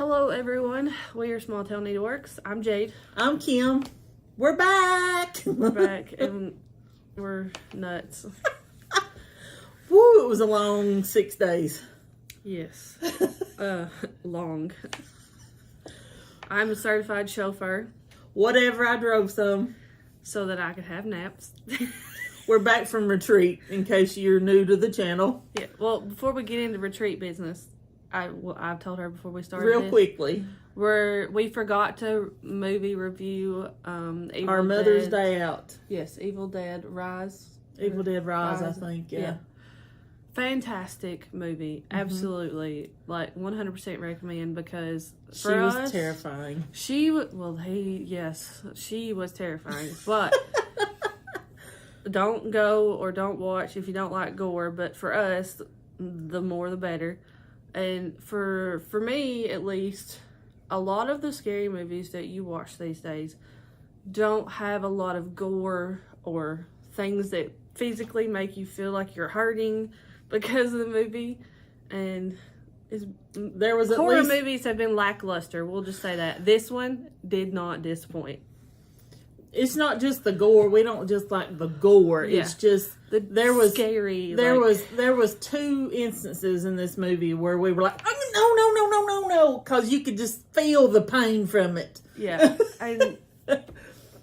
Hello everyone, we are Small Town Needleworks. I'm Jade. I'm Kim. We're back. We're back and we're nuts. Woo, it was a long 6 days. Yes. Long. I'm a certified chauffeur. Whatever, I drove some. So that I could have naps. We're back from retreat, in case you're new to the channel. Yeah. Well, before we get into retreat business, I've told her before we started Real quickly. We forgot to movie review Evil Our Mother's Dead. Day out. Yes, Evil Dead Rise. Evil Dead Rise, I think, yeah. Fantastic movie. Absolutely. Like 100% recommend because She was terrifying. She was terrifying. But don't go or don't watch if you don't like gore, but for us, the more the better. And for me, at least, a lot of the scary movies that you watch these days don't have a lot of gore or things that physically make you feel like you're hurting because of the movie. And there was horror movies have been lackluster. We'll just say that. This one did not disappoint. It's not just the gore. We don't just like the gore. Yeah. It's just there was scary. There was 2 instances in this movie where we were like, oh, no, because you could just feel the pain from it. Yeah, and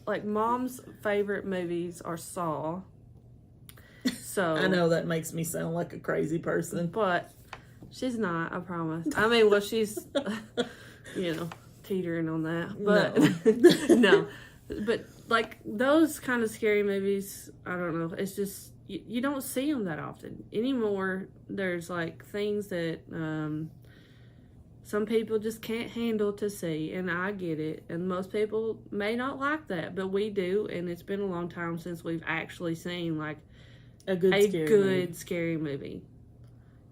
like Mom's favorite movies are Saw. So I know that makes me sound like a crazy person, but she's not. I promise. I mean, well, she's teetering on that, but no. But like those kind of scary movies, I don't know. It's just you don't see them that often anymore. There's like things that some people just can't handle to see, and I get it. And most people may not like that, but we do. And it's been a long time since we've actually seen like a good scary movie.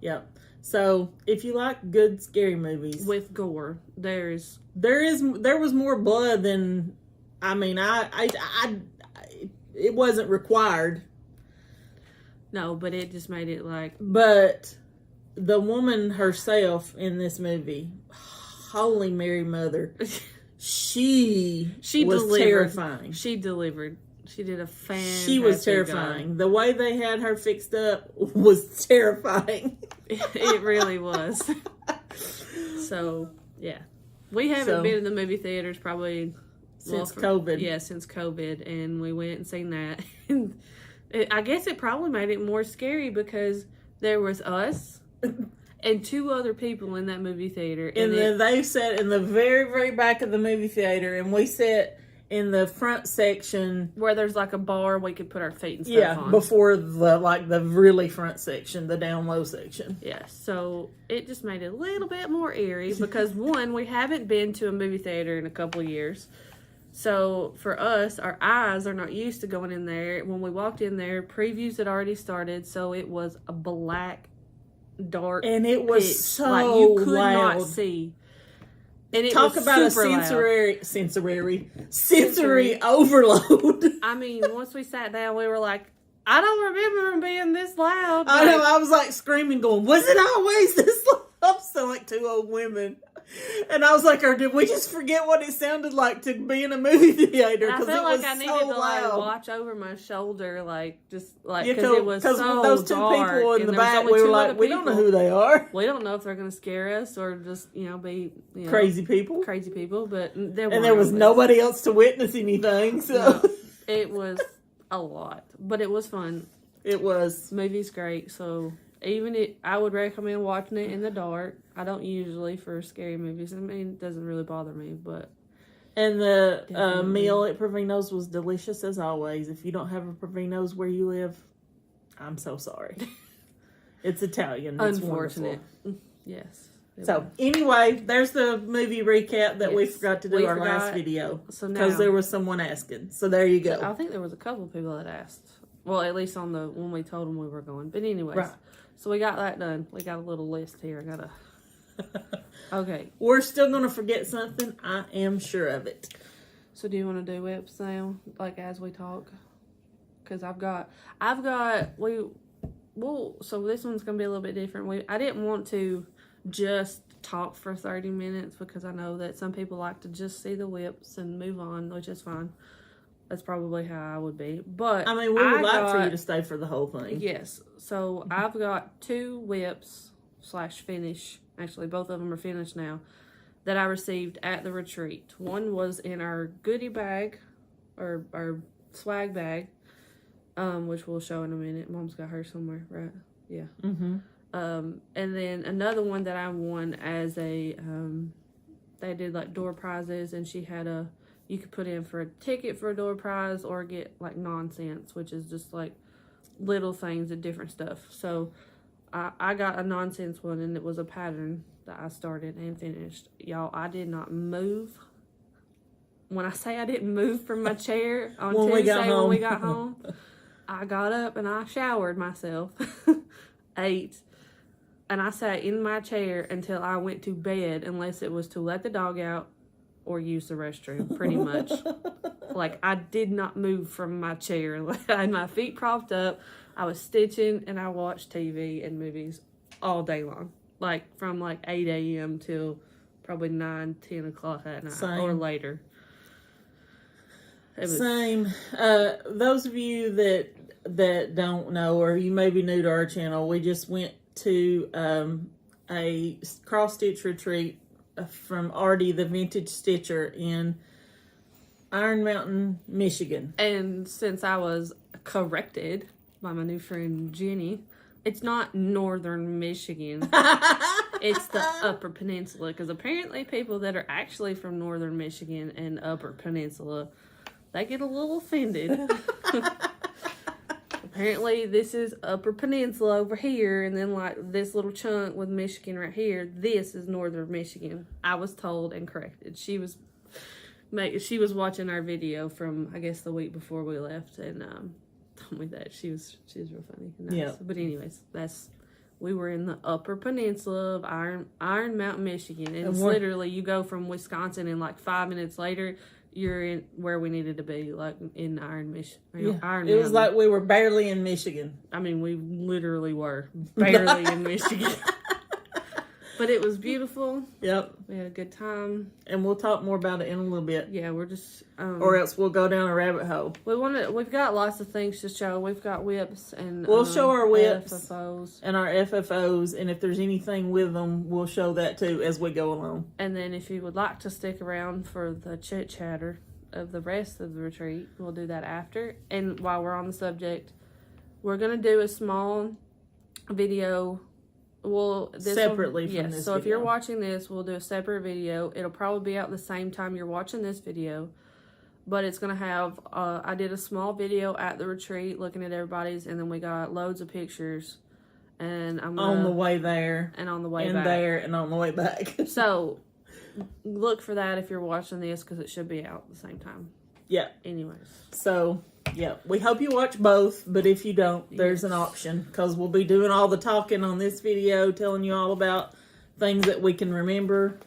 Yep. So if you like good scary movies with gore, there was more blood than. I mean, it wasn't required. No, but it just made it like. But the woman herself in this movie, Holy Mary Mother, she was terrifying. She delivered. She did a fantastic She was terrifying. Job. The way they had her fixed up was terrifying. It really was. So, yeah. We haven't been in the movie theaters probably... Since COVID. Yeah, since COVID. And we went and seen that. And I guess it probably made it more scary because there was us and 2 other people in that movie theater. And then they sat in the very, very back of the movie theater. And we sat in the front section. Where there's like a bar we could put our feet and stuff on. Yeah, before the really front section, the down low section. Yeah, so it just made it a little bit more eerie because one, we haven't been to a movie theater in a couple of years. So, for us, our eyes are not used to going in there. When we walked in there, previews had already started, so it was a black, dark and it was pit. So like, you could loud. Not see. And it Talk was about super sensory overload. I mean, once we sat down, we were like, I don't remember them being this loud. I know, I was like screaming, going, was it always this loud? I'm so like 2 old women. And I was like, or did we just forget what it sounded like to be in a movie theater? I felt like I needed to like watch over my shoulder, because it was so those 2 dark, people in the back, we were like, we don't know who they are. We don't know if they're going to scare us or just be crazy people. But there was nobody else to witness anything. So no, it was a lot, but it was fun. It was. Movie's great, so. I would recommend watching it in the dark. I don't usually for scary movies. I mean, it doesn't really bother me, but... And the meal at Provino's was delicious as always. If you don't have a Provino's where you live, I'm so sorry. It's Italian. It's unfortunate. Wonderful. Yes. So, anyway, there's the movie recap that we forgot to do our last video. So now, because there was someone asking. So, there you go. I think there was a couple of people that asked. Well, at least on when we told them we were going. But anyways. Right. So we got that done. We got a little list here. Okay. We're still going to forget something. I am sure of it. So do you want to do whips now, like as we talk? Because so this one's going to be a little bit different. I didn't want to just talk for 30 minutes because I know that some people like to just see the whips and move on, which is fine. That's probably how I would be. But I mean, we would like for you to stay for the whole thing. Yes. So I've got 2 whips / finish. Actually, both of them are finished now. That I received at the retreat. One was in our goodie bag, or our swag bag, which we'll show in a minute. Mom's got her somewhere, right? Yeah. Mm-hmm. And then another one that I won as a, they did like door prizes, and she had you could put in for a ticket for a door prize or get like nonsense, which is just like little things and different stuff. So I got a nonsense one, and it was a pattern that I started and finished. Y'all, I did not move. When I say I didn't move from my chair on Tuesday when we got home, I got up and I showered myself, ate, and I sat in my chair until I went to bed, unless it was to let the dog out or use the restroom, pretty much. Like, I did not move from my chair. I had my feet propped up. I was stitching, and I watched TV and movies all day long. Like, from like 8 a.m. till probably 9, 10 o'clock at night. Same. Or later. Same. Those of you that don't know, or you may be new to our channel, we just went to a cross-stitch retreat from Artie, the vintage stitcher in Iron Mountain, Michigan. And since I was corrected by my new friend Jenny, it's not northern Michigan. It's the Upper Peninsula, because apparently people that are actually from northern Michigan and Upper Peninsula, they get a little offended. Apparently this is Upper Peninsula over here, and then like this little chunk with Michigan right here, this is northern Michigan. I was told and corrected. She was watching our video from, I guess, the week before we left, and told me that she was real funny. Nice. Yeah. But anyways, we were in the Upper Peninsula of Iron Mountain, Michigan, and it's literally you go from Wisconsin, and like 5 minutes later, you're in where we needed to be, like in Iron Mountain. It was like we were barely in Michigan. I mean, we literally were barely in Michigan. But it was beautiful. Yep. We had a good time. And we'll talk more about it in a little bit. Yeah, we're just... or else we'll go down a rabbit hole. We've got lots of things to show. We've got whips and... We'll show our whips. FFOs. And our FFOs. And if there's anything with them, we'll show that too as we go along. And then if you would like to stick around for the chit-chatter of the rest of the retreat, we'll do that after. And while we're on the subject, we're going to do a small video... separately from this so video. If you're watching this, we'll do a separate video. It'll probably be out the same time you're watching this video, but it's going to have I did a small video at the retreat looking at everybody's, and then we got loads of pictures, and I'm on the way there and on the way and back there and on the way back. So look for that if you're watching this, because it should be out at the same time. Yeah. Anyways, so yeah, we hope you watch both, but if you don't, there's an option, because we'll be doing all the talking on this video, telling you all about things that we can remember,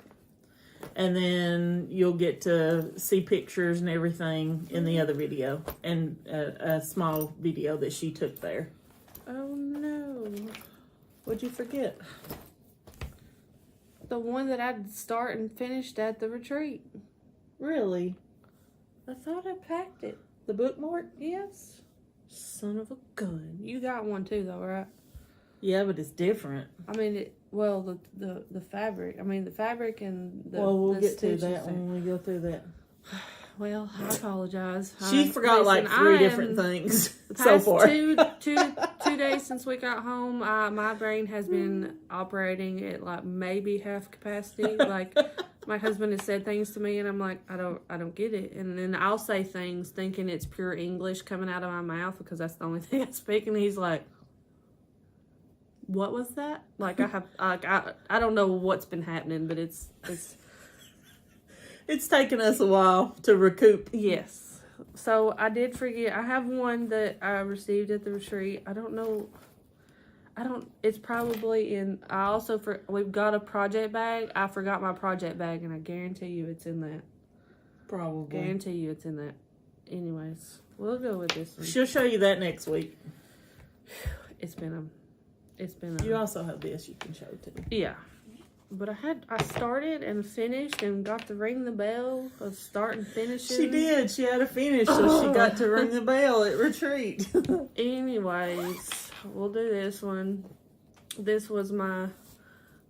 and then you'll get to see pictures and everything in the other video, and a small video that she took there. Oh no. What'd you forget? The one that I'd start and finished at the retreat. Really? I thought I packed it. The bookmark? Yes. Son of a gun. You got one too, though, right? Yeah, but it's different. I mean, the fabric. I mean, the fabric and the... Well, we'll get to that when we go through that. Well, I apologize. She forgot like 3 different things so far. Two days since we got home, my brain has been operating at like maybe half capacity. Like... My husband has said things to me, and I'm like, I don't get it. And then I'll say things thinking it's pure English coming out of my mouth, because that's the only thing I speak. And he's like, "What was that?" Like I don't know what's been happening, but it's taken us a while to recoup. Yes. So I did forget. I have one that I received at the retreat. It's probably in, we've got a project bag. I forgot my project bag, and I guarantee you it's in that. Probably. Guarantee you it's in that. Anyways, we'll go with this one. She'll show you that next week. It's been You also have this you can show too. Yeah. But I started and finished and got to ring the bell of start and finishing. She did. She had to finish, so she got to ring the bell at retreat. Anyways, we'll do this one. This was my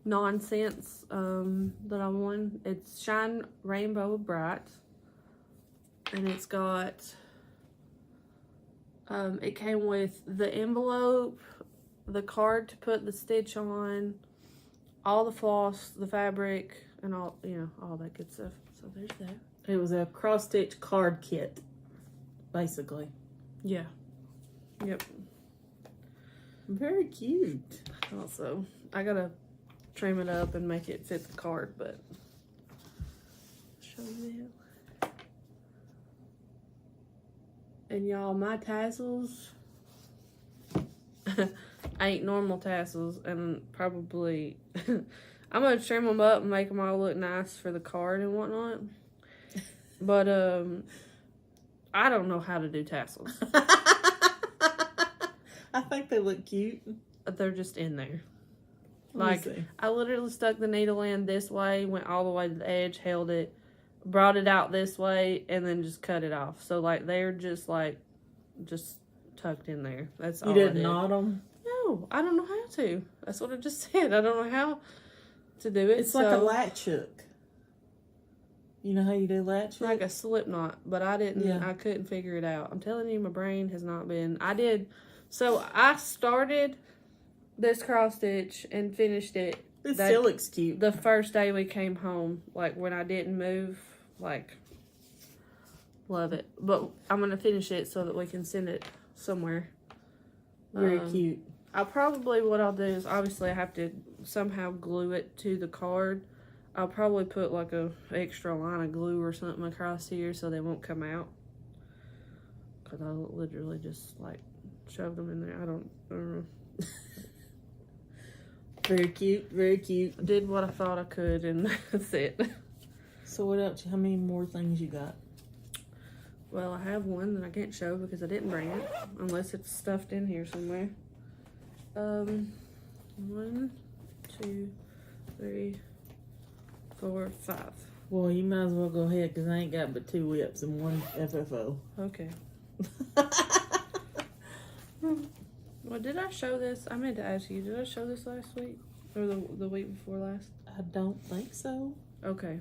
nonsense that I won. It's Shine Rainbow Bright. And it's got, it came with the envelope, the card to put the stitch on, all the floss, the fabric, and all, all that good stuff. So there's that. It was a cross-stitch card kit, basically. Yeah. Yep. Very cute. Also, I gotta trim it up and make it fit the card, but show you that. And y'all, my tassels ain't normal tassels, and probably I'm gonna trim them up and make them all look nice for the card and whatnot. But I don't know how to do tassels. I think they look cute. They're just in there. Like, I literally stuck the needle in this way, went all the way to the edge, held it, brought it out this way, and then just cut it off. So, they're just tucked in there. That's all I did. You didn't knot them? No, I don't know how to. That's what I just said. I don't know how to do it. It's like a latch hook. You know how you do latch hook? Like a slip knot, but I didn't. Yeah. I couldn't figure it out. I'm telling you, my brain has not been. So I started this cross stitch and finished it. It still looks cute. The first day we came home, when I didn't move, love it. But I'm going to finish it so that we can send it somewhere. Very cute. What I'll do is, obviously I have to somehow glue it to the card. I'll probably put a extra line of glue or something across here so they won't come out. Because I literally just shoved them in there. I don't know. Very cute, very cute. Did what I thought I could, and that's it. So what else? How many more things you got? Well, I have one that I can't show because I didn't bring it, unless it's stuffed in here somewhere. 1, 2, 3, 4, 5. Well, you might as well go ahead because I ain't got but 2 whips and 1 FFO. Okay. Well, did I show this? I meant to ask you. Did I show this last week? Or the week before last? I don't think so. Okay.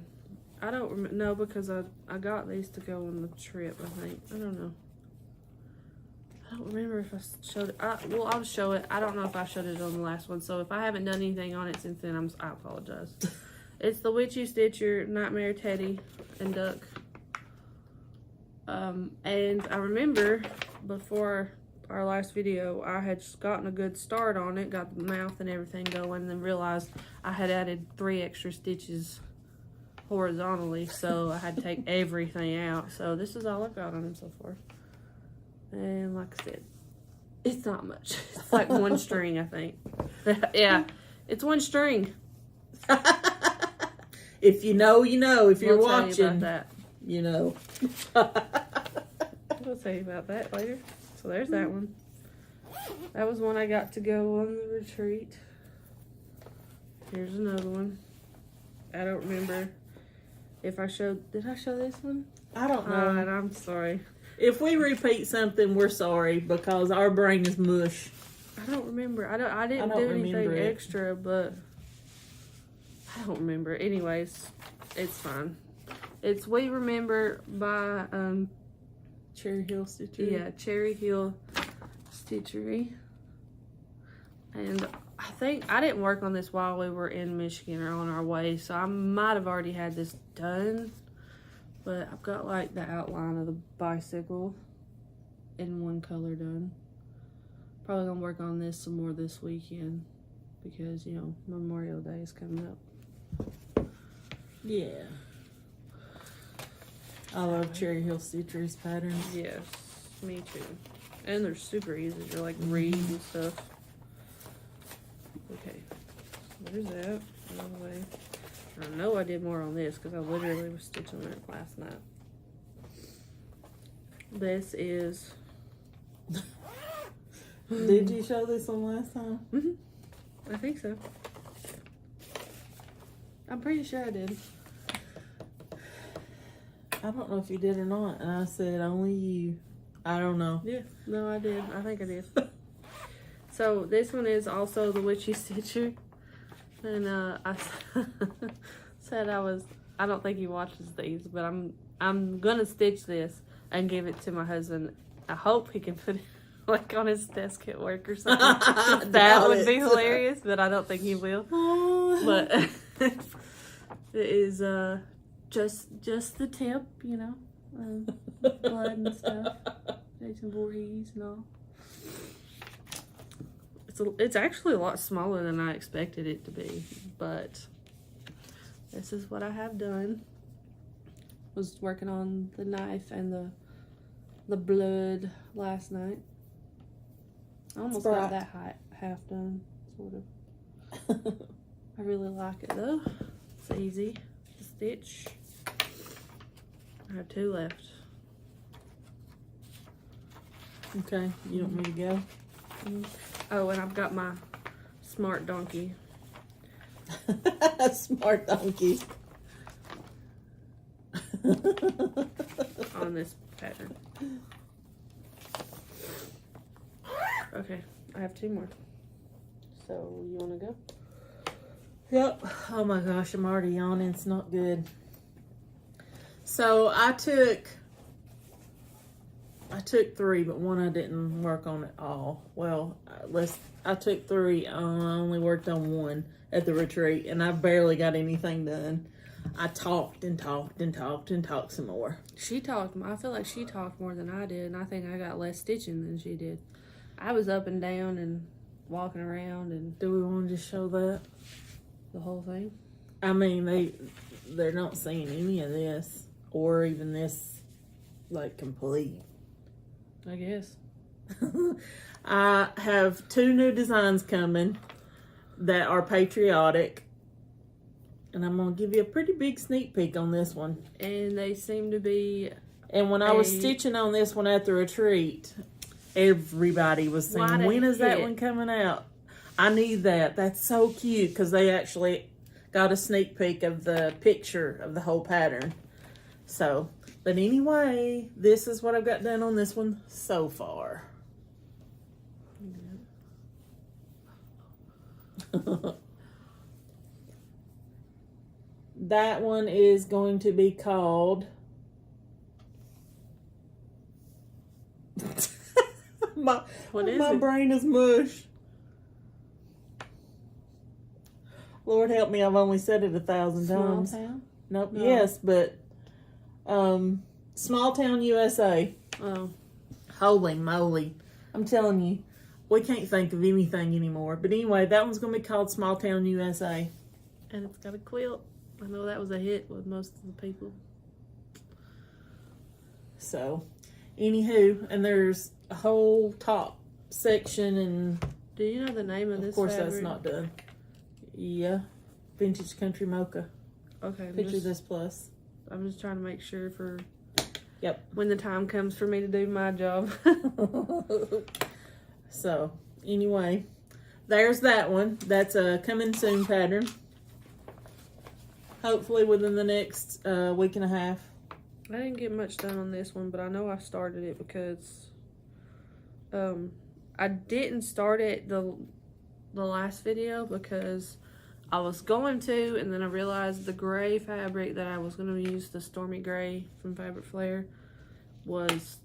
I don't remember. No, because I got these to go on the trip, I think. I don't know. I don't remember if I showed it. I'll show it. I don't know if I showed it on the last one. So if I haven't done anything on it since then, I apologize. It's the Witchy Stitcher, Nightmare Teddy, and Duck. And I remember before our last video, I had gotten a good start on it, got the mouth and everything going, and then realized I had added 3 extra stitches horizontally, so I had to take everything out. So this is all I've got on him so far. And like I said, it's not much. It's 1 string, I think. Yeah, it's 1 string. If you know, you know. If you're watching, tell you about that. You know. I'll tell you about that later. So there's that one. That was one I got to go on the retreat. Here's another one. I don't remember if I showed. Did I show this one? I don't know. And I'm sorry. If we repeat something, we're sorry because our brain is mush. I don't remember. I didn't do anything extra, but I don't remember. Anyways, it's fine. It's We Remember by Cherry Hill Stitchery. Yeah, Cherry Hill Stitchery. And I think I didn't work on this while we were in Michigan or on our way, so I might have already had this done. But I've got the outline of the bicycle in 1 color done. Probably gonna work on this some more this weekend because, Memorial Day is coming up. Yeah. I love Cherry Hill Stitchery's patterns. Yes, me too. And they're super easy to read and stuff. Okay, there's that. Out of the way. I know I did more on this because I literally was stitching it last night. This is. Did you show this one last time? I think so. I'm pretty sure I did. I don't know if you did or not. And I said, only you. I don't know. Yeah, no, I did. I think I did. So this one is also the Witchy Stitcher. And I said I don't think he watches these, but I'm gonna stitch this and give it to my husband. I hope he can put it like on his desk at work or something. That would be hilarious, but I don't think he will. But it is just the tip, you know, blood and stuff, Jason Voorhees and all. It's actually a lot smaller than I expected it to be, but this is what I have done. Was working on the knife and the blood last night. I almost got that half done, sort of. I really like it though. It's easy to stitch. I have 2 left. Okay, you want me to go? Oh, and I've got my smart donkey. Smart donkey. On this pattern. Okay, I have 2 more. So, you want to go? Yep. Oh my gosh, I'm already yawning. It's not good. So I took 3, but one I didn't work on at all. Well, I took 3. I only worked on 1 at the retreat, and I barely got anything done. I talked and talked and talked and talked some more. She talked. I feel like she talked more than I did, and I think I got less stitching than she did. I was up and down and walking around. And do we want to just show that? The whole thing? I mean, they're not seeing any of this, or even this, like, complete. I guess. I have 2 new designs coming that are patriotic. And I'm going to give you a pretty big sneak peek on this one. And they seem to be... And when I was stitching on this one at the retreat, everybody was saying, when is that one coming out? I need that. That's so cute, because they actually got a sneak peek of the picture of the whole pattern. So, but anyway, this is what I've got done on this one so far. That one is going to be called my brain is mush. Lord help me, I've only said it 1,000 times. Small Town? Nope. No. Yes, but Small Town USA. Oh. Holy moly. I'm telling you, we can't think of anything anymore. But anyway, that one's going to be called Small Town USA. And it's got a quilt. I know that was a hit with most of the people. So, anywho, and there's a whole top section, and do you know the name of this? Of course, fabric? That's not done. Yeah, Vintage Country Mocha. Okay. Picture this plus. I'm just trying to make sure for. Yep. When the time comes for me to do my job. So, anyway, there's that one. That's a coming soon pattern. Hopefully within the next week and a half. I didn't get much done on this one, but I know I started it because I didn't start it the last video because I was going to, and then I realized the gray fabric that I was going to use, the Stormy Gray from Fabric Flair, was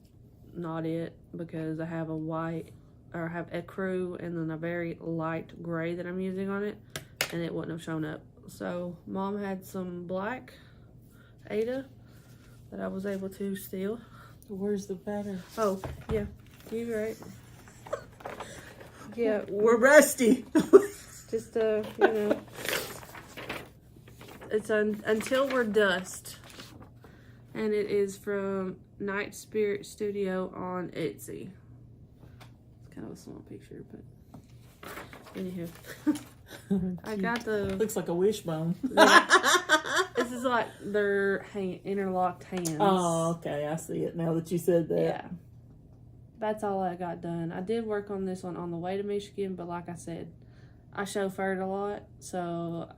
not it, because I have a white, or I have ecru and then a very light gray that I'm using on it, and it wouldn't have shown up. So Mom had some black Ada that I was able to steal. Where's the pattern? Oh, yeah, you're right. Yeah, we're rusty. Just you know, it's Until We're Dust, and it is from Night Spirit Studio on Etsy. It's kind of a small picture, but anywho. I got the... Looks like a wishbone. This is like their interlocked hands. Oh, okay. I see it now that you said that. Yeah. That's all I got done. I did work on this one on the way to Michigan, but like I said, I chauffeured a lot, so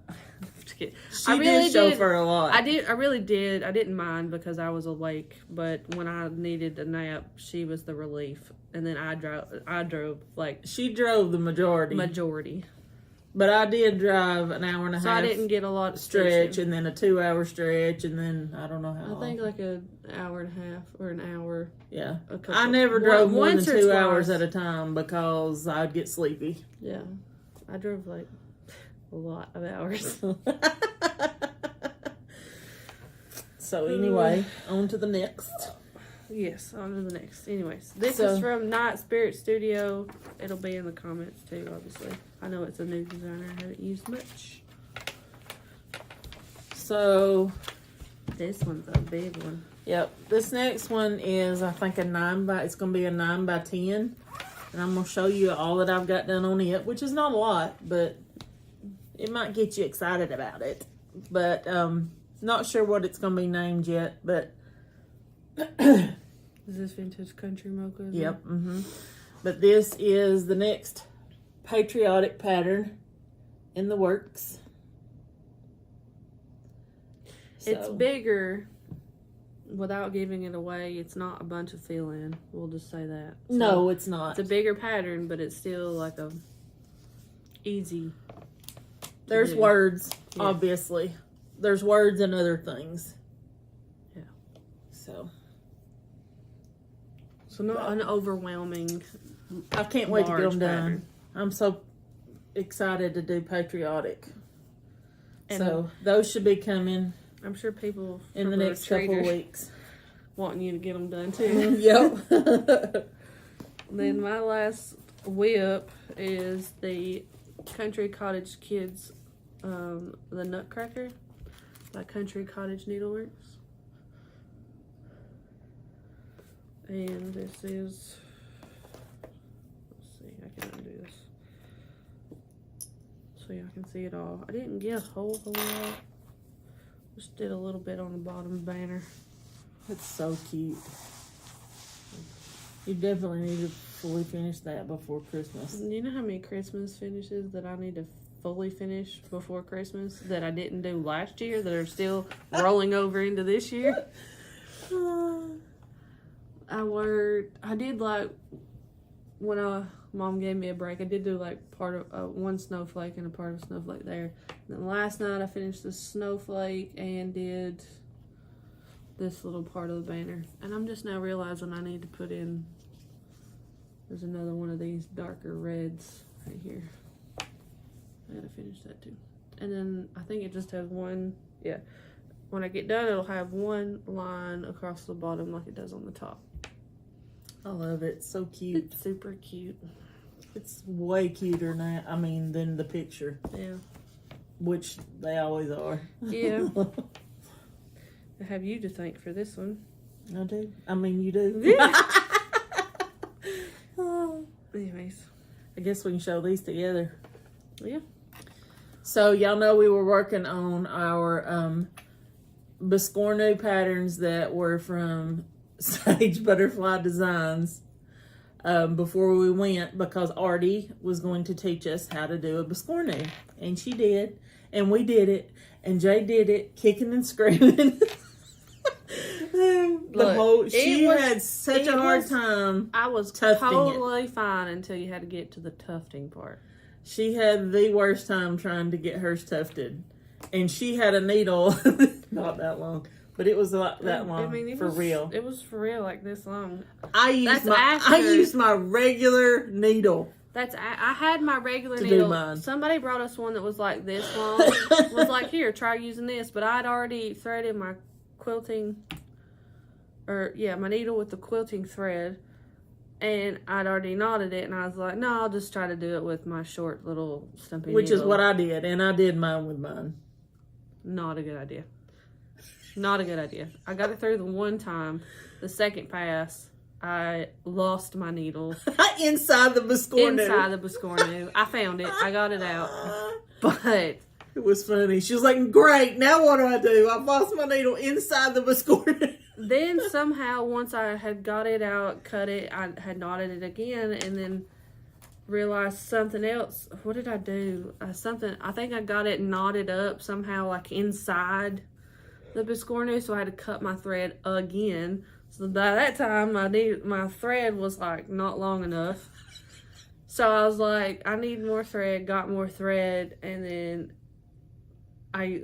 just kidding. She I really did chauffeur a lot. I really did. I didn't mind because I was awake, but when I needed a nap, she was the relief. And then I drove like... She drove the majority. But I did drive an hour and a half. So I didn't get a lot of stretch, stitching. and then a 2-hour stretch, and then I don't know how long. I think like an hour and a half or an hour. Yeah. I never drove more than 2 twice. hours at a time because I'd get sleepy. Yeah. I drove like a lot of hours. So anyway, on to the next. Yes, on to the next. Anyways, this is from Night Spirit Studio. It'll be in the comments too, obviously. I know it's a new designer I haven't used much. So this one's a big one. Yep. This next one is, I think, it's going to be a 9 by 10. And I'm going to show you all that I've got done on it, which is not a lot, but it might get you excited about it. But not sure what it's going to be named yet, but... Is this vintage country mocha? Yep. But this is the next patriotic pattern in the works. It's bigger without giving it away. It's not a bunch of fill-in. We'll just say that. So no, it's not. It's a bigger pattern, but it's still like a easy. There's words, obviously. There's words and other things. Yeah. So not an overwhelming. I can't wait to get them done. Pattern. I'm so excited to do patriotic. And so those should be coming. I'm sure people in the next couple of weeks wanting you to get them done too. Yep. Then my last whip is the Country Cottage Kids, the Nutcracker by Country Cottage Needleworks. And this is, let's see, I can undo this so y'all can see it all. I didn't get a whole lot. Just did a little bit on the bottom banner. It's so cute. You definitely need to fully finish that before Christmas. You know how many Christmas finishes that I need to fully finish before Christmas that I didn't do last year that are still rolling over into this year? I did like, when Mom gave me a break, I did do like part of one snowflake and a part of a snowflake there. And then last night I finished the snowflake and did this little part of the banner. And I'm just now realizing I need to put in, there's another one of these darker reds right here. I gotta finish that too. And then I think it just has one, yeah. When I get done, it'll have one line across the bottom like it does on the top. I love it. It's so cute. It's super cute. It's way cuter now, than the picture. Yeah. Which they always are. Yeah. I have you to thank for this one. I do. You do. Yeah. Anyways. I guess we can show these together. Yeah. So y'all know we were working on our Biscorno patterns that were from Sage Butterfly Designs before we went, because Artie was going to teach us how to do a Biscorno, and she did, and we did it, and Jay did it, kicking and screaming. She had such a hard time. I was totally fine until you had to get to the tufting part. She had the worst time trying to get hers tufted, and she had a needle not that long. But it was like that long, real. It was for real, like this long. I used my regular needle. I had my regular needle. Mine. Somebody brought us one that was like this long. Was like, here, try using this. But I'd already threaded my quilting, my needle with the quilting thread, and I'd already knotted it. And I was like, no, I'll just try to do it with my short little stumpy Which needle. is what I did, and I did mine with mine. Not a good idea. Not a good idea. I got it through the one time. The second pass, I lost my needle. Inside the Biscorno. Inside the Biscorno. I found it. I got it out. But it was funny. She was like, great, now what do? I've lost my needle inside the Biscorno. Then somehow, once I had got it out, cut it, I had knotted it again, and then realized something else. What did I do? I think I got it knotted up somehow, like inside the Biscorno, so I had to cut my thread again. So by that time, my thread was like not long enough. So I was like, I need more thread. Got more thread, and then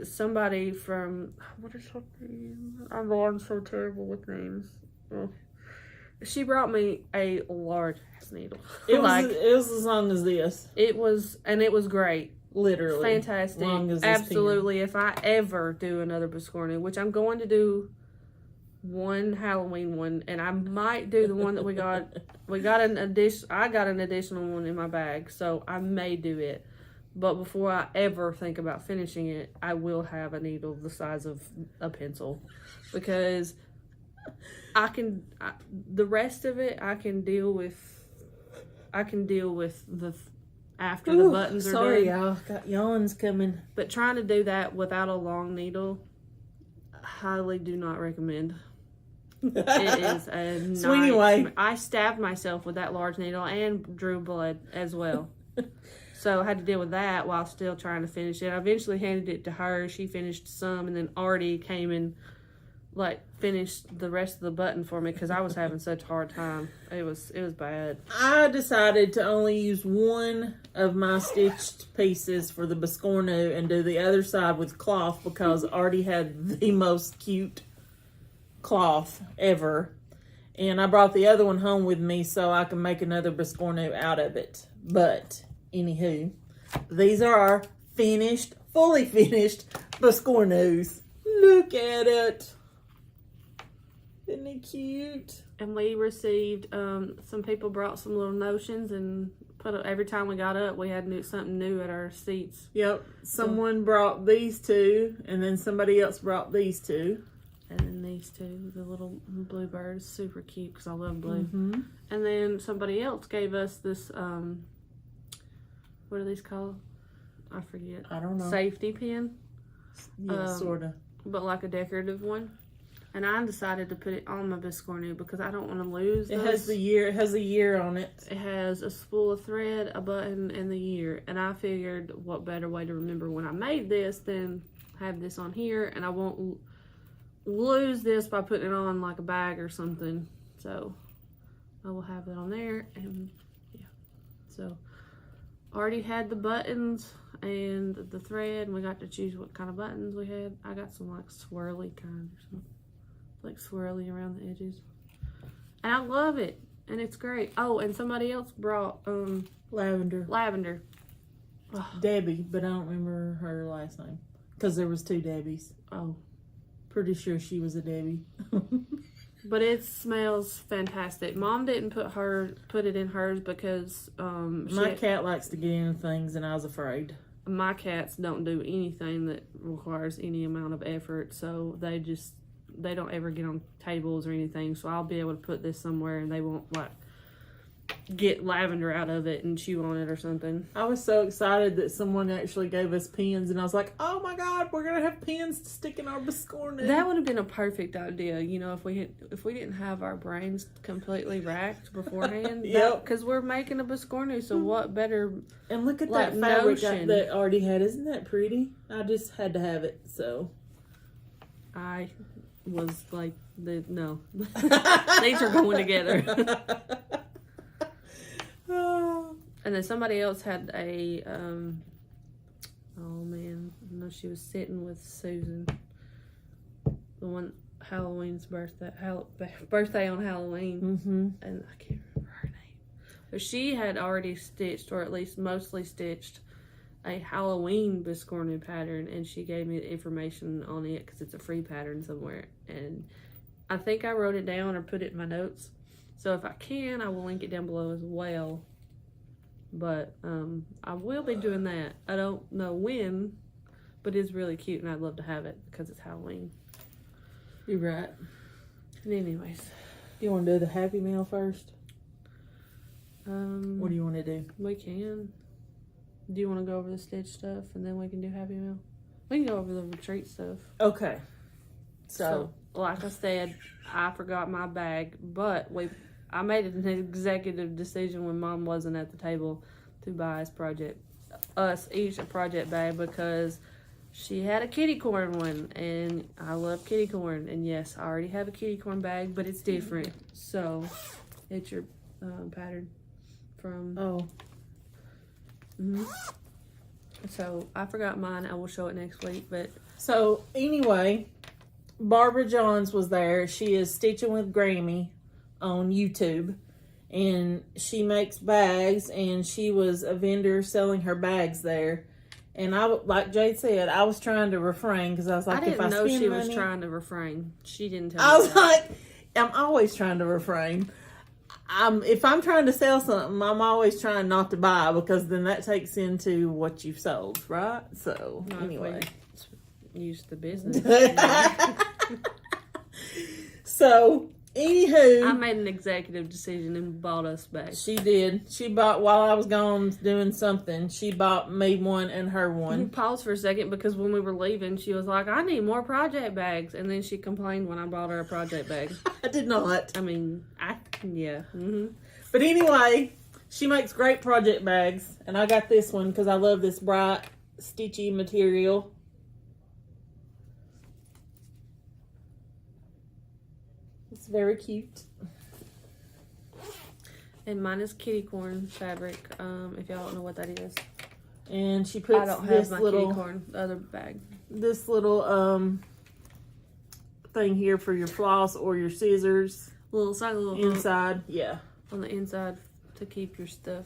somebody from what is her name? I'm so terrible with names. Oh. She brought me a large ass needle. It was as long as this. It was great. Literally. Fantastic. Long as this Absolutely. If I ever do another Biscorno, which I'm going to do one Halloween one, and I might do the one that we got. I got an additional one in my bag, so I may do it. But before I ever think about finishing it, I will have a needle the size of a pencil, because the rest of it I can deal with the after the buttons are done. Sorry, y'all. Got yawns coming. But trying to do that without a long needle, highly do not recommend. It is a Sweetie way. I stabbed myself with that large needle and drew blood as well. So I had to deal with that while still trying to finish it. I eventually handed it to her. She finished some, and then Artie came and finished the rest of the button for me because I was having such a hard time. It was bad. I decided to only use one of my stitched pieces for the Biscorno and do the other side with cloth because Artie had the most cute cloth ever. And I brought the other one home with me so I can make another Biscorno out of it. But, anywho, these are our fully finished Biscornos. Look at it. Isn't it cute? And we received, some people brought some little notions and every time we got up, we had something new at our seats. Yep. Someone brought these two, and then somebody else brought these two. And then these two, the little bluebirds, super cute because I love blue. Mm-hmm. And then somebody else gave us this, what are these called? I forget. I don't know. Safety pin. Yeah, sort of. But like a decorative one. And I decided to put it on my Biscorno because I don't want to lose It those. has the year. It has a year on it. It has a spool of thread, a button, and the year. And I figured what better way to remember when I made this than have this on here, and I won't lose this by putting it on like a bag or something. So I will have it on there, and yeah. So already had the buttons and the thread, and we got to choose what kind of buttons we had. I got some like swirly kind or something, like swirly around the edges, and I love it, and it's great. Oh, and somebody else brought lavender. Oh. Debbie, but I don't remember her last name because there was two Debbies. Oh, pretty sure she was a Debbie. But it smells fantastic. Mom didn't put it in hers because my cat likes to get into things, and I was afraid. My cats don't do anything that requires any amount of effort, so they don't ever get on tables or anything. So I'll be able to put this somewhere, and they won't get lavender out of it and chew on it or something. I was so excited that someone actually gave us pins, and I was like, oh my god, we're gonna have pins to stick in our Biscorno. That would have been a perfect idea, if we didn't have our brains completely racked beforehand. Yep. Because we're making a Biscorno, so what better? And look at that fabric that Artie had. Isn't that pretty? I just had to have it, so I was like, no. These are going together. And then somebody else had a, oh man, no, she was sitting with Susan. The one, Halloween's birthday on Halloween. Mm-hmm. And I can't remember her name. But she had already stitched, or at least mostly stitched, a Halloween Biscorno pattern. And she gave me the information on it because it's a free pattern somewhere. And I think I wrote it down or put it in my notes. So if I can, I will link it down below as well. But I will be doing that. I don't know when, but it's really cute, and I'd love to have it because it's Halloween. You're right. And anyways. You want to do the Happy Meal first? What do you want to do? We can. Do you want to go over the stitch stuff, and then we can do Happy Meal? We can go over the retreat stuff. Okay. So like I said, I forgot my bag, but I made an executive decision when Mom wasn't at the table to buy us each a project bag because she had a kitty corn one, and I love kitty corn. And yes, I already have a kitty corn bag, but it's different. So it's your pattern from. Oh. Mm-hmm. So I forgot mine. I will show it next week. But so anyway, Barbara Johns was there. She is Stitching with Grammy on YouTube, and she makes bags, and she was a vendor selling her bags there. And I, like Jade said, I was trying to refrain because I was like, I didn't know she was money, trying to refrain. She didn't tell me. I was like, I'm always trying to refrain. If I'm trying to sell something, I'm always trying not to buy because then that takes into what you've sold, right? So anyway, use the business. So anywho, I made an executive decision and bought us bags. She did. She bought, while I was gone doing something, she bought me one and her one. Paused for a second because when we were leaving, she was like, I need more project bags. And then she complained when I bought her a project bag. I did not. I mean, yeah. Mm-hmm. But anyway, she makes great project bags. And I got this one because I love this bright, stitchy material. It's very cute. And mine is kitty corn fabric, if y'all don't know what that is. And she puts I don't this have my little kitty corn, the other bag. This little thing here for your floss or your scissors. Little inside, yeah. On the inside to keep your stuff.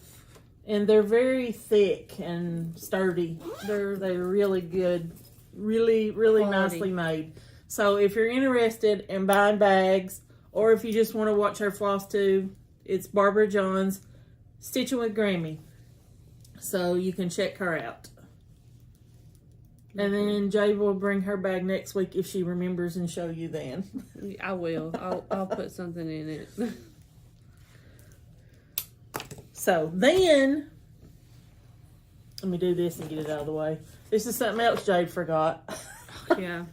And they're very thick and sturdy. They're really good. Really Quality. Nicely made. So if you're interested in buying bags, or if you just want to watch her floss tube, it's Barbara Johns, Stitching with Grammy. So you can check her out. And then Jade will bring her bag next week if she remembers and show you then. I will. I'll put something in it. So then, let me do this and get it out of the way. This is something else Jade forgot. Yeah.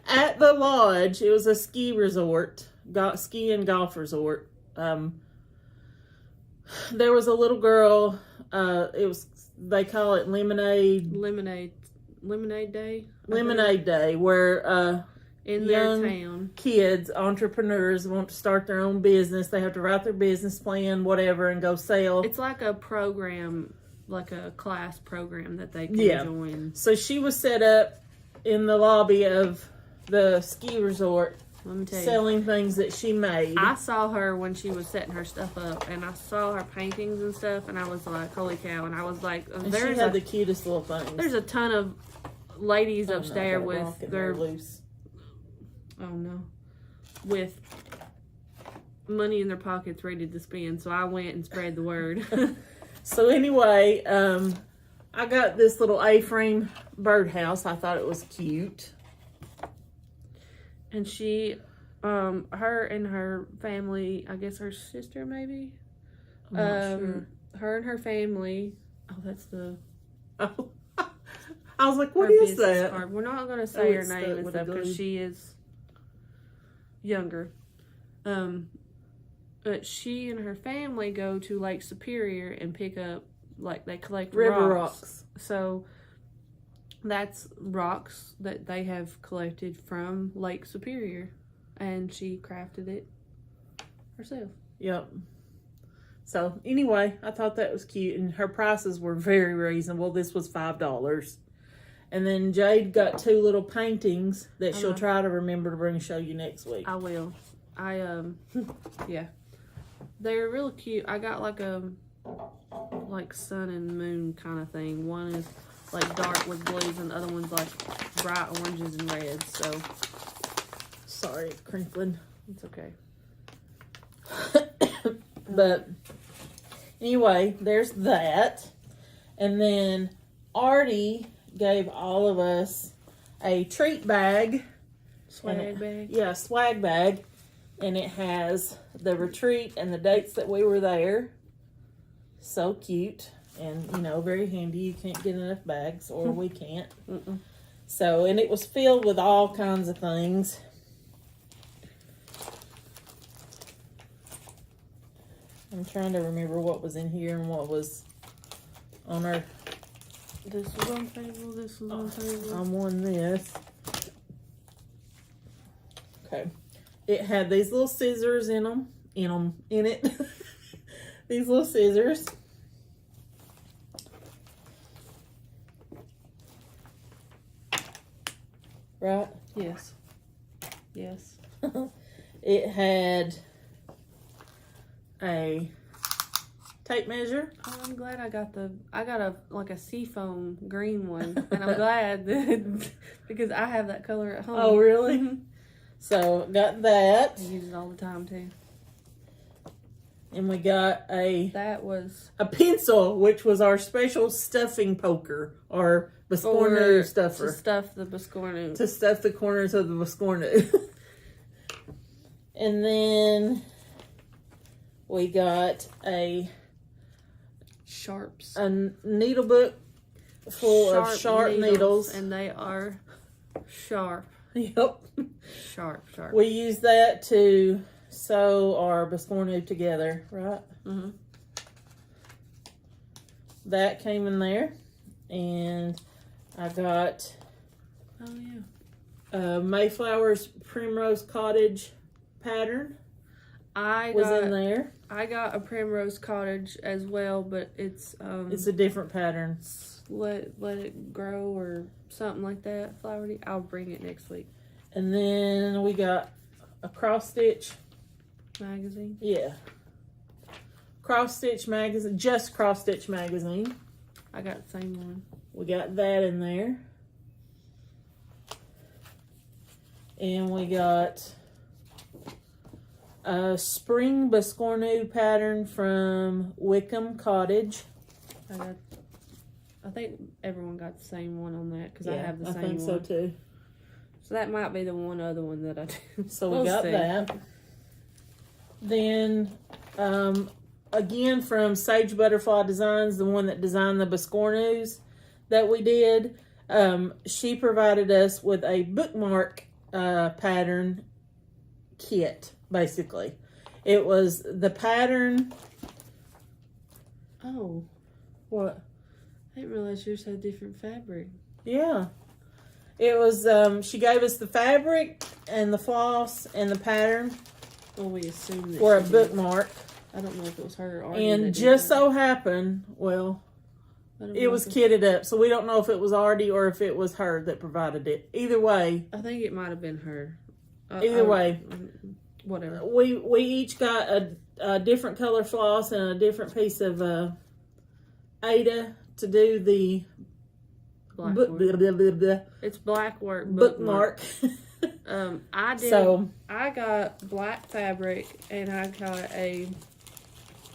At the lodge, it was a ski resort, ski and golf resort. There was a little girl. They call it Lemonade Day. Lemonade Day, where in young their town, kids, entrepreneurs want to start their own business. They have to write their business plan, whatever, and go sell. It's like a program, like a class program that they can join. So she was set up in the lobby of the ski resort, Let me tell you, selling things that she made. I saw her when she was setting her stuff up, and I saw her paintings and stuff, and I was like, holy cow. And I was like, and she had the cutest little things. There's a ton of ladies upstairs no, with their loose. Oh no, with money in their pockets ready to spend. So I went and spread the word. So anyway, I got this little A-frame birdhouse. I thought it was cute. And she, her and her family, I guess her sister maybe. I'm not sure. Her and her family. Oh, that's the. Oh. I was like, what is that? Card. We're not going to say her it's name and stuff because she is younger. But she and her family go to Lake Superior and pick up, like, they collect river rocks. So that's rocks that they have collected from Lake Superior, and she crafted it herself. Yep. So anyway, I thought that was cute, and her prices were very reasonable. This was $5. And then Jade got 2 little paintings that she'll try to remember to bring and show you next week. I will. Yeah. They're real cute. I got like a sun and moon kind of thing. One is like dark with blues, and the other one's like bright oranges and reds. So sorry, it's crinkling. It's okay. But anyway, there's that. And then Artie gave all of us a treat bag. Swag bag? Yeah, swag bag. And it has the retreat and the dates that we were there. So cute. And, you know, very handy. You can't get enough bags, or we can't. So, and it was filled with all kinds of things. I'm trying to remember what was in here and what was on our... This was on table, this was on table. I won this. Okay. It had these little scissors in it. These little scissors. Right? Yes. Yes. It had a tape measure. Oh, I'm glad I got a seafoam green one, and I'm glad that because I have that color at home. Oh, really? So got that. I use it all the time too. And we got a pencil, which was our special stuffing poker, or Biscorno stuffer. To stuff the Biscorno. To stuff the corners of the Biscorno. And then we got a needle book full of sharp needles. And they are sharp. Yep. Sharp. We use that to sew our Biscorno together, right? Mm-hmm. That came in there. And I got Mayflower's Primrose Cottage pattern. In there. I got a Primrose Cottage as well, but it's a different pattern. Let it grow or something like that. Flowery. I'll bring it next week. And then we got a cross stitch magazine. Yeah. Cross stitch magazine, just cross stitch magazine. I got the same one. We got that in there. And we got a spring Biscorno pattern from Wickham Cottage. I think everyone got the same one on that because I have the same one. I think so too. So that might be the one other one that I do. So we got that. Then, again from Sage Butterfly Designs, the one that designed the Biscornos that we did, she provided us with a bookmark pattern kit, basically. It was the pattern. Oh. What? I didn't realize yours had different fabric. Yeah. It was, she gave us the fabric and the floss and the pattern. Well, we assumed that for a bookmark. I don't know if it was her or Artie. And just so happened, it was kitted up. So we don't know if it was Artie or if it was her that provided it. Either way. I think it might have been her. Either way. Whatever. We each got a different color floss and a different piece of Ada to do the it's black work bookmark. I got black fabric and I got a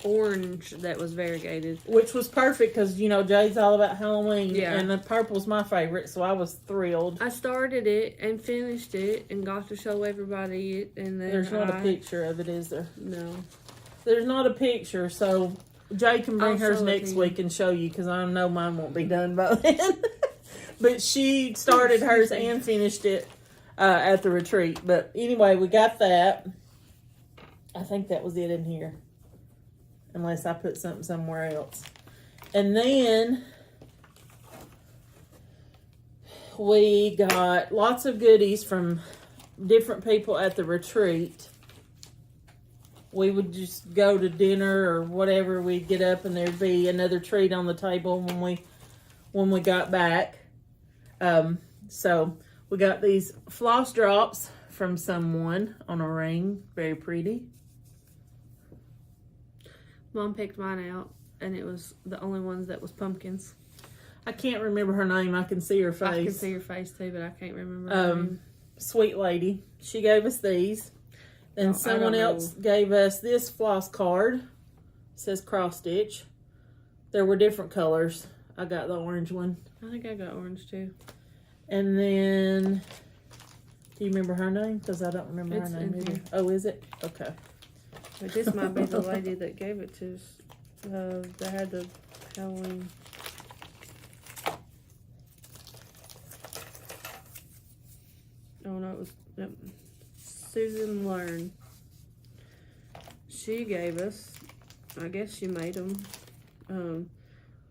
orange that was variegated, which was perfect because Jade's all about Halloween. Yeah, and the purple's my favorite, so I was thrilled. I started it and finished it and got to show everybody it. And then there's not a picture of it, is there? No, there's not a picture. So Jade can bring hers next week and show you because I know mine won't be done by then. But she started hers and finished it at the retreat. But anyway, we got that. I think that was it in here. Unless I put something somewhere else. And then we got lots of goodies from different people at the retreat. We would just go to dinner or whatever. We'd get up and there'd be another treat on the table when we got back. So we got these Floss Drops from someone on a ring. Very pretty. Mom picked mine out, and it was the only ones that was pumpkins. I can't remember her name. I can see her face. I can see her face too, but I can't remember her name. Sweet lady. She gave us these. And someone else gave us this floss card. It says cross stitch. There were different colors. I got the orange one. I think I got orange too. And then, do you remember her name? Because I don't remember her name either. Here. Oh, is it? Okay. But this might be the lady that gave it to us. They had the Halloween. Oh no, it was Susan Learn. She gave us I guess she made them.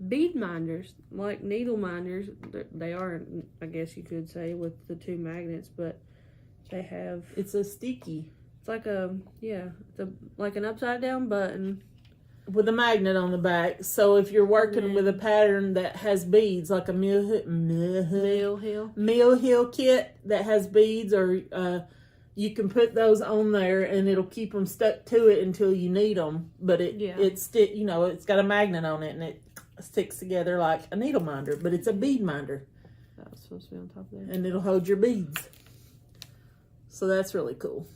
Bead minders, like needle minders. They are, I guess you could say, with the 2 magnets, but they have. It's a sticky. It's like like an upside down button with a magnet on the back. So if you're working with a pattern that has beads, like a Mill Hill kit that has beads, or you can put those on there and it'll keep them stuck to it until you need them. But it's got a magnet on it and it sticks together like a needle minder, but it's a bead minder. That was supposed to be on top there. And it'll hold your beads. So that's really cool.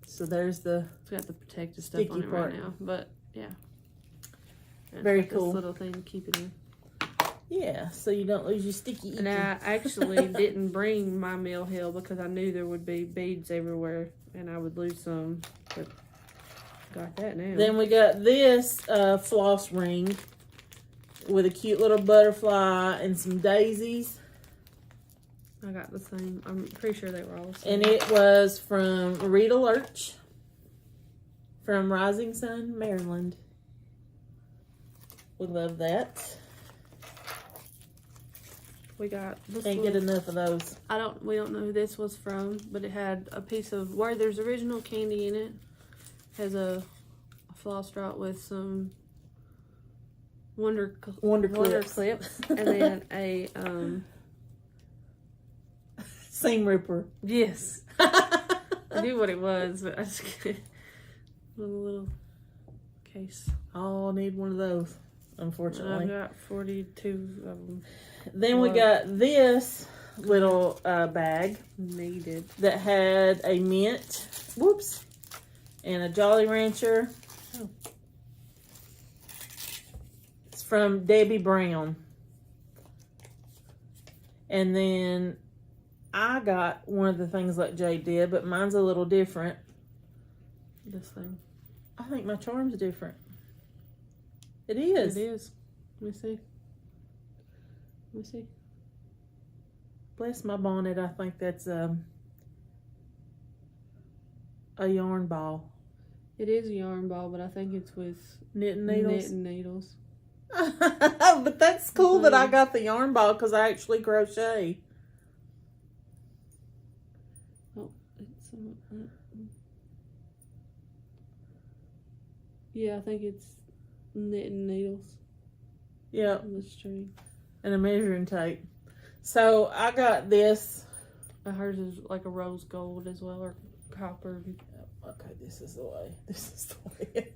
So there's it's got the protective stuff on it right now, but yeah. And very it's cool. This little thing to keep it in. Yeah, so you don't lose your sticky. And I actually didn't bring my Mill Hill because I knew there would be beads everywhere and I would lose some. But got that now. Then we got this floss ring with a cute little butterfly and some daisies. I got the same. I'm pretty sure they were all the same. And it was from Needleworks from Rising Sun, Maryland. We love that. We got this. Can't get enough of those. We don't know who this was from, but it had a piece of Werther's original candy in it. Has a floss drop with some Wonder clips, and then a seam ripper. Yes, I knew what it was, but I just couldn't. Little case. Oh, I need one of those. Unfortunately, I've got 42 of them. Then we got this little bag needed that had a mint, and a Jolly Rancher. Oh. It's from Debbie Brown. And then I got one of the things like Jade did, but mine's a little different. This thing. I think my charm's different. It is. It is. Let me see. Let me see. Bless my bonnet. I think that's a yarn ball. It is a yarn ball, but I think it's with knitting needles. Knitting needles. But that's cool that I got the yarn ball because I actually crochet. Oh, it's yeah, I think it's knitting needles. Yep. On the string. And a measuring tape. So I got this. Hers is like a rose gold as well, or copper. Okay, this is the way. This is the way.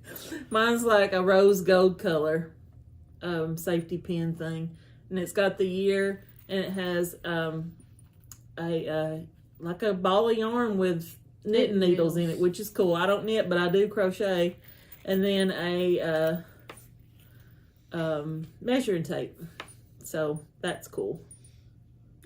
Mine's like a rose gold color safety pin thing. And it's got the year, and it has like a ball of yarn with knitting needles in it, which is cool. I don't knit, but I do crochet. And then a measuring tape. So that's cool.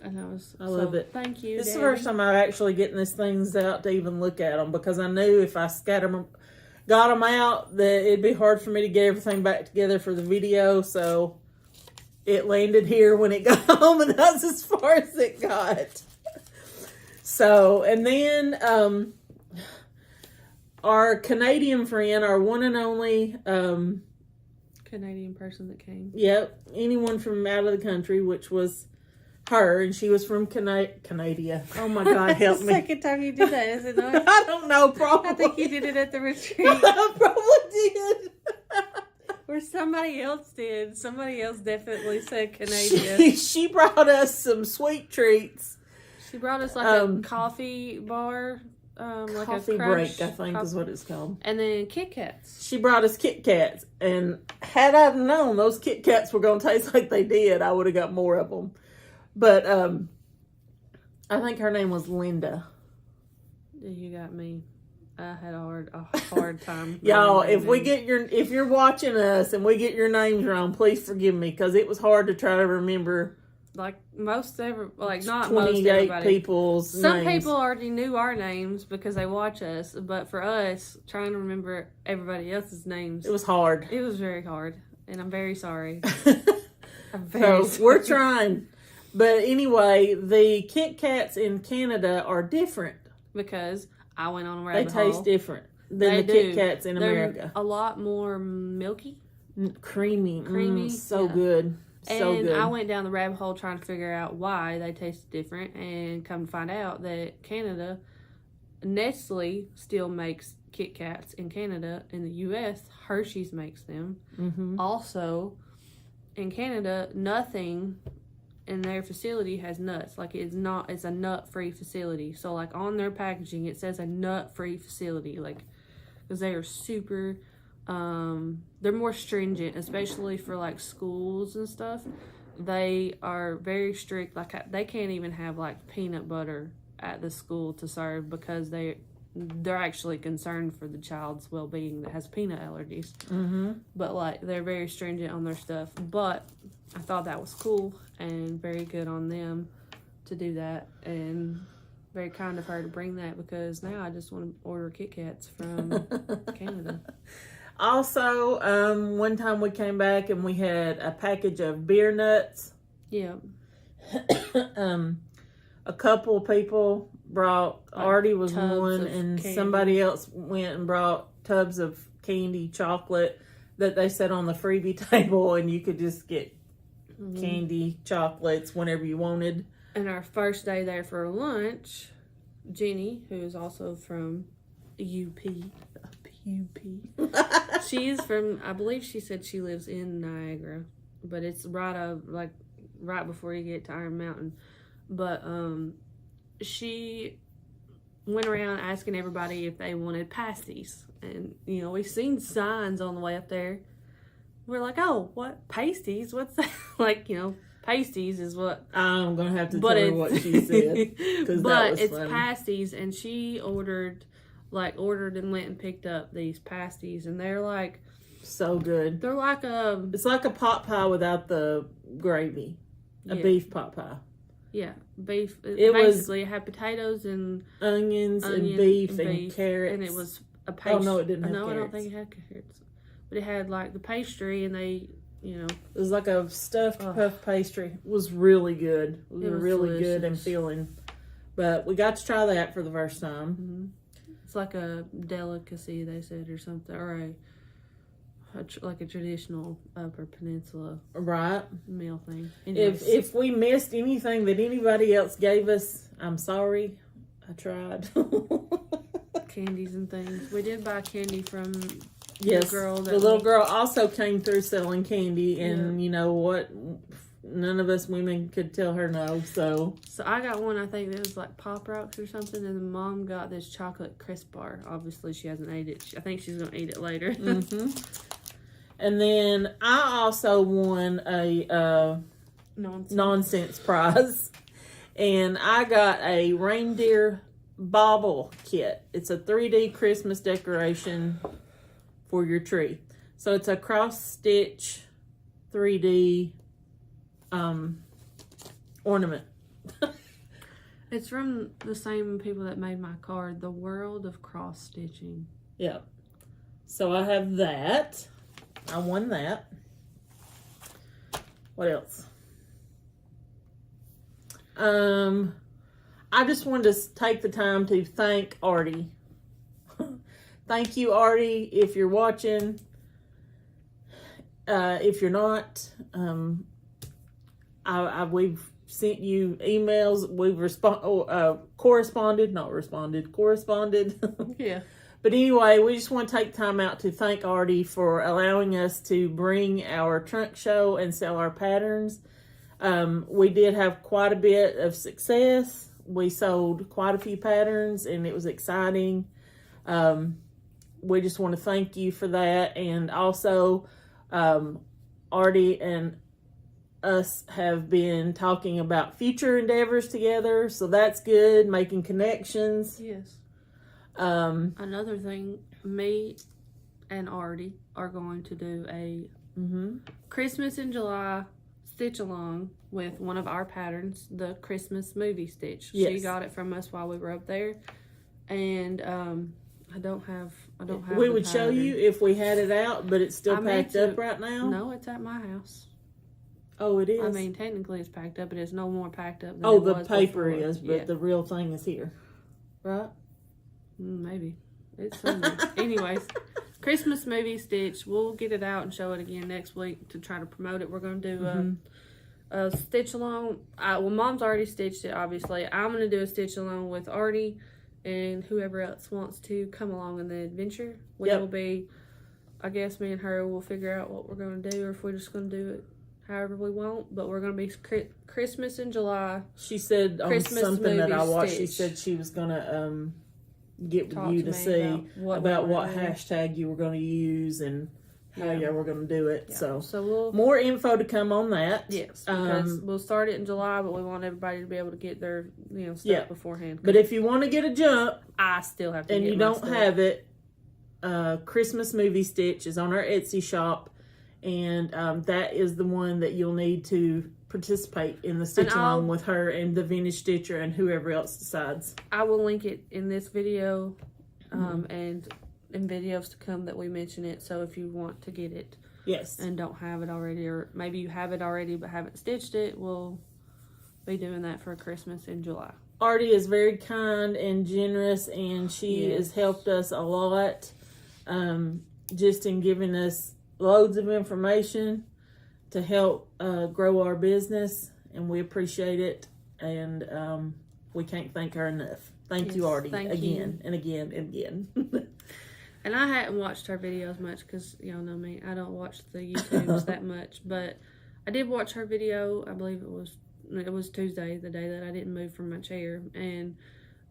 And I love it. Thank you. This is the first time I'm actually getting these things out to even look at them, because I knew if I got them out, that it'd be hard for me to get everything back together for the video. So it landed here when it got home, and that's as far as it got. So, and then our Canadian friend, our one and only Canadian person that came. Yep, anyone from out of the country, which was her, and she was from Canada. Oh my God, help me! Second time you did that, isn't it? I don't know. Probably. I think you did it at the retreat. I probably did. Or somebody else did. Somebody else definitely said Canadian. She brought us some sweet treats. She brought us like a coffee bar. Like coffee a break, I think is what it's called. And then Kit Kats. She brought us Kit Kats, and had I known those Kit Kats were going to taste like they did, I would have got more of them. But I think her name was Linda. You got me. I had a hard time. Y'all, if you're watching us and we get your names wrong, please forgive me, because it was hard to try to remember. Like not most everybody. People's Some names. people already knew our names because they watch us, but for us, trying to remember everybody else's names, it was hard. It was very hard, and I'm very sorry. We're trying. But anyway, the Kit Kats in Canada are different. Because I went on a rabbit hole. They taste different. than the Kit Kats in They're America. a lot more milky. Creamy. So yeah. good. So and good. I went down the rabbit hole trying to figure out why they tasted different, and come to find out that Canada, Nestle still makes Kit Kats in Canada. In the U.S., Hershey's makes them. Mm-hmm. Also, in Canada, nothing in their facility has nuts. Like, it's a nut-free facility. So, like, on their packaging, it says a nut-free facility. Like, because they are super... they're more stringent, especially for like schools and stuff. They are very strict. Like, they can't even have like peanut butter at the school to serve, because they're actually concerned for the child's well-being that has peanut allergies. Mm-hmm. But like, they're very stringent on their stuff. But I thought that was cool and very good on them to do that, and very kind of her to bring that, because now I just want to order Kit Kats from Canada. Also, one time we came back and we had a package of beer nuts. Yeah. A couple people brought, Like Artie was tubs one, of and candy. somebody else went and brought tubs of candy chocolate that they set on the freebie table, and you could just get candy chocolates whenever you wanted. And our first day there for lunch, Jenny, who is also from UP. She's from, I believe she said she lives in Niagara, but it's right before you get to Iron Mountain. But she went around asking everybody if they wanted pasties, and we've seen signs on the way up there. We're like, oh, what pasties? What's that? Like, pasties is what. I'm gonna have to tell her what she said, but it's funny. pasties, and she ordered and went and picked up these pasties, and they're like so good. They're like it's like a pot pie without the gravy, a beef pot pie. Yeah, beef. It had potatoes and onions and beef and carrots, and it was a pastry. Oh no, it didn't have carrots. carrots. I don't think it had carrots, but it had like the pastry, and they, it was like a stuffed puff pastry. It was really good. It was really delicious. good and filling. But we got to try that for the first time. Mm-hmm. It's like a delicacy, they said, or something, or like a traditional Upper Peninsula meal thing. Anyways. If we missed anything that anybody else gave us, I'm sorry. I tried. Candies and things. We did buy candy from the little girl also came through selling candy, and you know what? None of us women could tell her no, so I got one, I think that was like Pop Rocks or something, and the mom got this chocolate crisp bar. Obviously she hasn't ate it. I think she's going to eat it later. Mm-hmm. And then I also won a nonsense prize, and I got a reindeer bauble kit. It's a 3D Christmas decoration for your tree. So it's a cross-stitch 3D ornament. It's from the same people that made my card, The World of Cross Stitching. Yeah. So I have that. I won that. What else? I just wanted to take the time to thank Artie. Thank you, Artie, if you're watching. If you're not, we've sent you emails. We've corresponded. Yeah. But anyway, we just want to take time out to thank Artie for allowing us to bring our trunk show and sell our patterns. We did have quite a bit of success. We sold quite a few patterns, and it was exciting. We just want to thank you for that. And also, Artie and us have been talking about future endeavors together, so that's good, making connections. Yes. Another thing, me and Artie are going to do a Christmas in July stitch along with one of our patterns, the Christmas movie stitch. Yes. She got it from us while we were up there, and I don't have. We would show you if we had it out, but it's still packed up right now. No, it's at my house. Oh, it is. I mean, technically it's packed up, but it's no more packed up than the paper before. Is, but the real thing is here, right? Maybe. It's Sunday. Anyways, Christmas movie Stitch. We'll get it out and show it again next week to try to promote it. We're going to do a stitch along. Well, Mom's already stitched it, obviously. I'm going to do a stitch along with Artie and whoever else wants to come along in the adventure. We will be, I guess me and her will figure out what we're going to do, or if we're just going to do it however we want. But we're going to be Christmas in July. She said on Christmas something that I watched, Stitch. she said she was going to get with you to me see about what doing. hashtag you were going to use and how y'all were going to do it. Yeah. So we'll, more info to come on that. Yes, because we'll start it in July, but we want everybody to be able to get their stuff beforehand. But if you want to get a jump, I still have to. And get you my don't stuff. have it, Christmas Movie Stitch is on our Etsy shop, and that is the one that you'll need to participate in the stitch along with her and the vintage stitcher and whoever else decides. I will link it in this video and in videos to come that we mention it. So if you want to get it, yes, and don't have it already, or maybe you have it already but haven't stitched it, we'll be doing that for Christmas in July. Artie is very kind and generous, and she has helped us a lot, just in giving us loads of information to help grow our business, and we appreciate it, and we can't thank her enough. Thank you, Artie, again and again and again. And I hadn't watched her videos much because y'all know me. I don't watch the YouTubes that much, but I did watch her video. I believe it was Tuesday, the day that I didn't move from my chair, and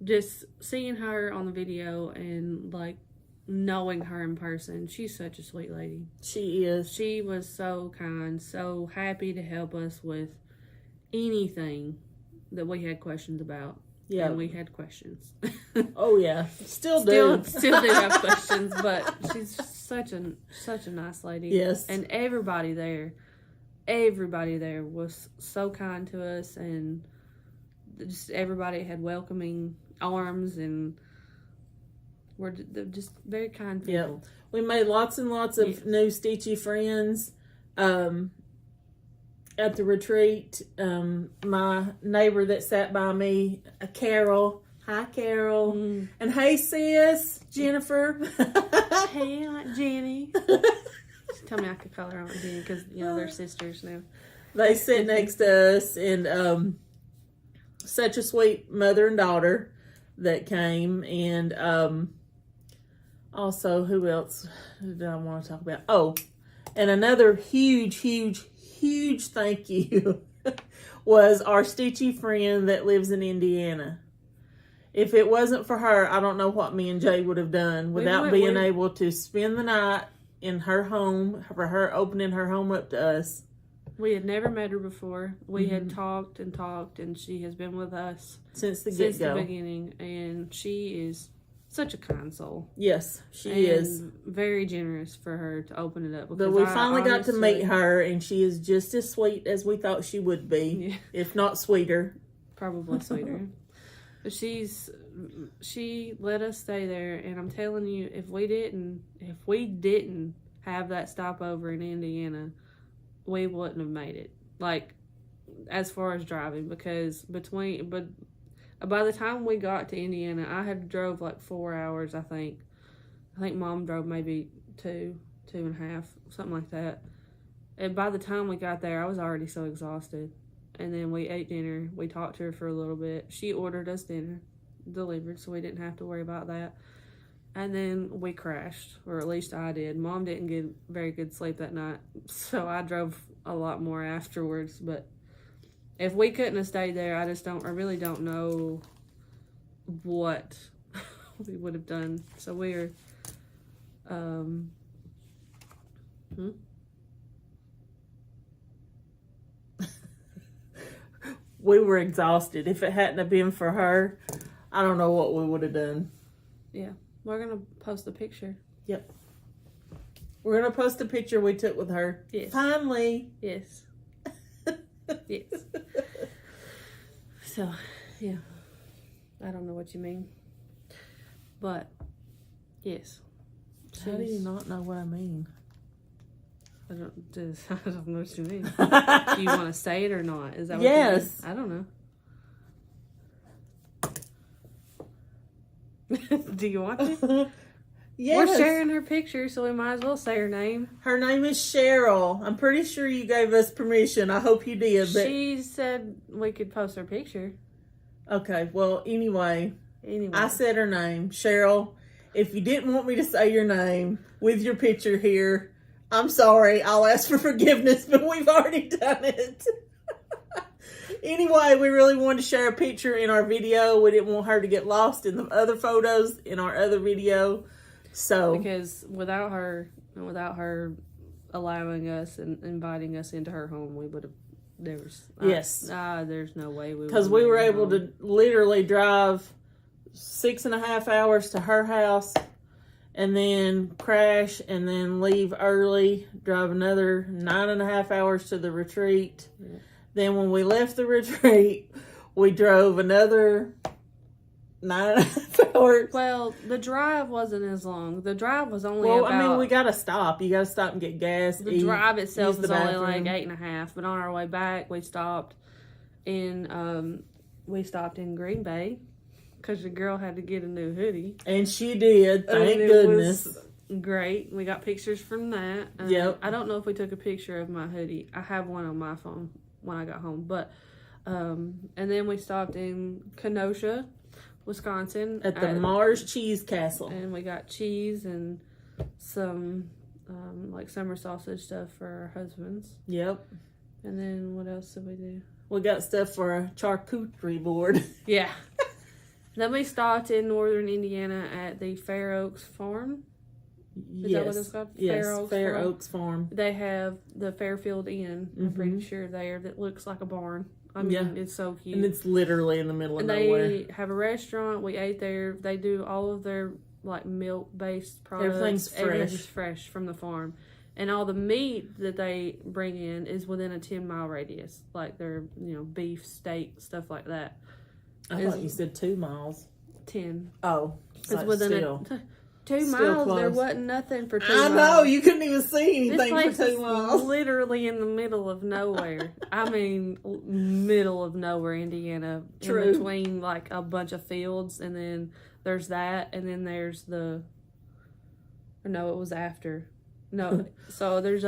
just seeing her on the video and like knowing her in person, she's such a sweet lady. She is. She was so kind, so happy to help us with anything that we had questions about. Yeah, and we had questions. Oh yeah, still do have questions, but she's such a nice lady. Yes, and everybody there was so kind to us, and just everybody had welcoming arms, and we're just very kind people. Yeah, we made lots and lots of new Stitchy friends. At the retreat, my neighbor that sat by me, Carol. Hi, Carol. And hey, sis, Jennifer. Hey, Aunt Jenny. She told me I could call her Aunt Jenny because, they're sisters now. They sit next to us, and such a sweet mother and daughter that came. And also, who else did I want to talk about? Oh, and another huge thank you was our Stitchy friend that lives in Indiana. If it wasn't for her, I don't know what me and Jay would have done without being able to spend the night in her home, for her opening her home up to us. We had never met her before. We had talked, and she has been with us since the beginning, and she is such a kind soul. Yes, she is. Very generous for her to open it up. But we finally got to meet her, and she is just as sweet as we thought she would be, if not sweeter. Probably sweeter. But she let us stay there, and I'm telling you, if we didn't have that stopover in Indiana, we wouldn't have made it. Like, as far as driving, because by the time we got to Indiana, I had drove like 4 hours, I think. I think Mom drove maybe 2.5, something like that. And by the time we got there, I was already so exhausted. And then we ate dinner. We talked to her for a little bit. She ordered us dinner delivered, so we didn't have to worry about that. And then we crashed, or at least I did. Mom didn't get very good sleep that night, so I drove a lot more afterwards. But if we couldn't have stayed there, I really don't know what we would have done. So we're, we were exhausted. If it hadn't have been for her, I don't know what we would have done. Yeah. We're going to post a picture. Yep. We're going to post a picture we took with her. Yes. Finally. Yes. Yes. So, yeah. I don't know what you mean. But, yes. How do you not know what I mean? I don't know what you mean. Do you want to say it or not? Is that what you mean? I don't know. Do you want to? Yes. We're sharing her picture, so we might as well say her name. Her name is Cheryl. I'm pretty sure you gave us permission. I hope you did. But... She said we could post her picture. Okay, well, anyway, I said her name, Cheryl. If you didn't want me to say your name with your picture here, I'm sorry. I'll ask for forgiveness, but we've already done it. Anyway, we really wanted to share a picture in our video. We didn't want her to get lost in the other photos in our other video. So because without her allowing us and inviting us into her home, we would have. There's no way we. Because we were able to literally drive 6.5 hours to her house, and then crash, and then leave early. Drive another 9.5 hours to the retreat. Yeah. Then when we left the retreat, we drove another 9.5 hours. Well, the drive wasn't as long. The drive was only about... I mean, we got to stop. You got to stop and get gas. The drive itself was only like 8.5. But on our way back, we stopped in Green Bay because the girl had to get a new hoodie. And she did. Thank goodness. Great. We got pictures from that. Yep. I don't know if we took a picture of my hoodie. I have one on my phone when I got home. But, and then we stopped in Kenosha, Wisconsin. At the Mars Cheese Castle. And we got cheese and some, like summer sausage stuff for our husbands. Yep. And then what else did we do? We got stuff for a charcuterie board. Yeah. Then we stopped in northern Indiana at the Fair Oaks Farm. Is that what it's called? Yes, Fair Oaks Farm. They have the Fairfield Inn, I'm pretty sure, there that looks like a barn. I mean, it's so cute. And it's literally in the middle of nowhere. They have a restaurant. We ate there. They do all of their, like, milk-based products. Everything's fresh. Everything's fresh from the farm. And all the meat that they bring in is within a 10-mile radius. Like, their, beef, steak, stuff like that. I thought you said 2 miles. 10. Oh. It's within 2 miles, close. There wasn't nothing for 2 miles. I know, you couldn't even see anything this for 2 miles. Literally in the middle of nowhere. I mean, middle of nowhere, Indiana. True. In between, like, a bunch of fields, and then there's that, and then there's it was after. No, so there's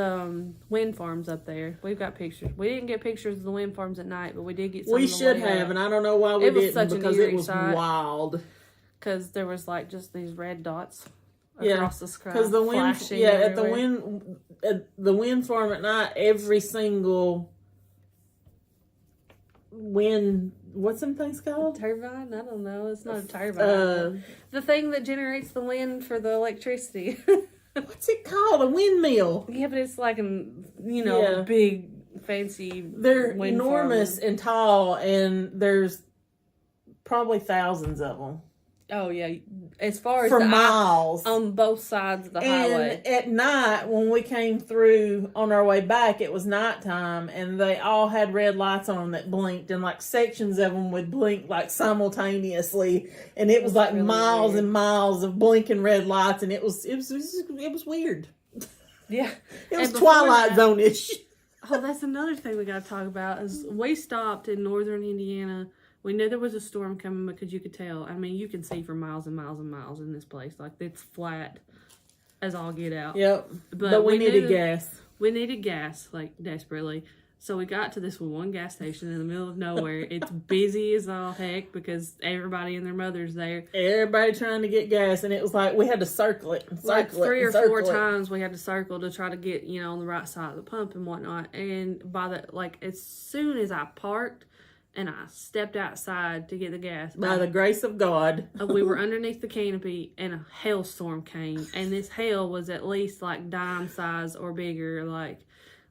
wind farms up there. We've got pictures. We didn't get pictures of the wind farms at night, but we did get some. We should have, and I don't know why we didn't, because it was wild. Because there was like just these red dots across the sky. Because the wind, at the wind farm at night, every single wind. What's them things called? Turbine? I don't know. It's not a turbine. The thing that generates the wind for the electricity. What's it called? A windmill. Yeah, but it's like a big, fancy. They're wind enormous farm. and tall, and there's probably thousands of them. Oh yeah, as far as for miles on both sides of the highway. And at night, when we came through on our way back, it was nighttime, and they all had red lights on them that blinked, and like sections of them would blink like simultaneously, and it was like really miles weird. And miles of blinking red lights, and it was weird. Yeah, it was Twilight Zone-ish. Oh, that's another thing we got to talk about. Is we stopped in northern Indiana. We knew there was a storm coming because you could tell. I mean, you can see for miles and miles and miles in this place. Like, it's flat as all get out. Yep. But we needed gas. We needed gas, like, desperately. So we got to this one gas station in the middle of nowhere. It's busy as all heck because everybody and their mother's there. Everybody trying to get gas, and it was like we had to circle it. Like 3 or 4 times we had to circle to try to get, on the right side of the pump and whatnot. And as soon as I parked, and I stepped outside to get the gas. By the grace of God. We were underneath the canopy, and a hailstorm came. And this hail was at least, like, dime size or bigger. Like,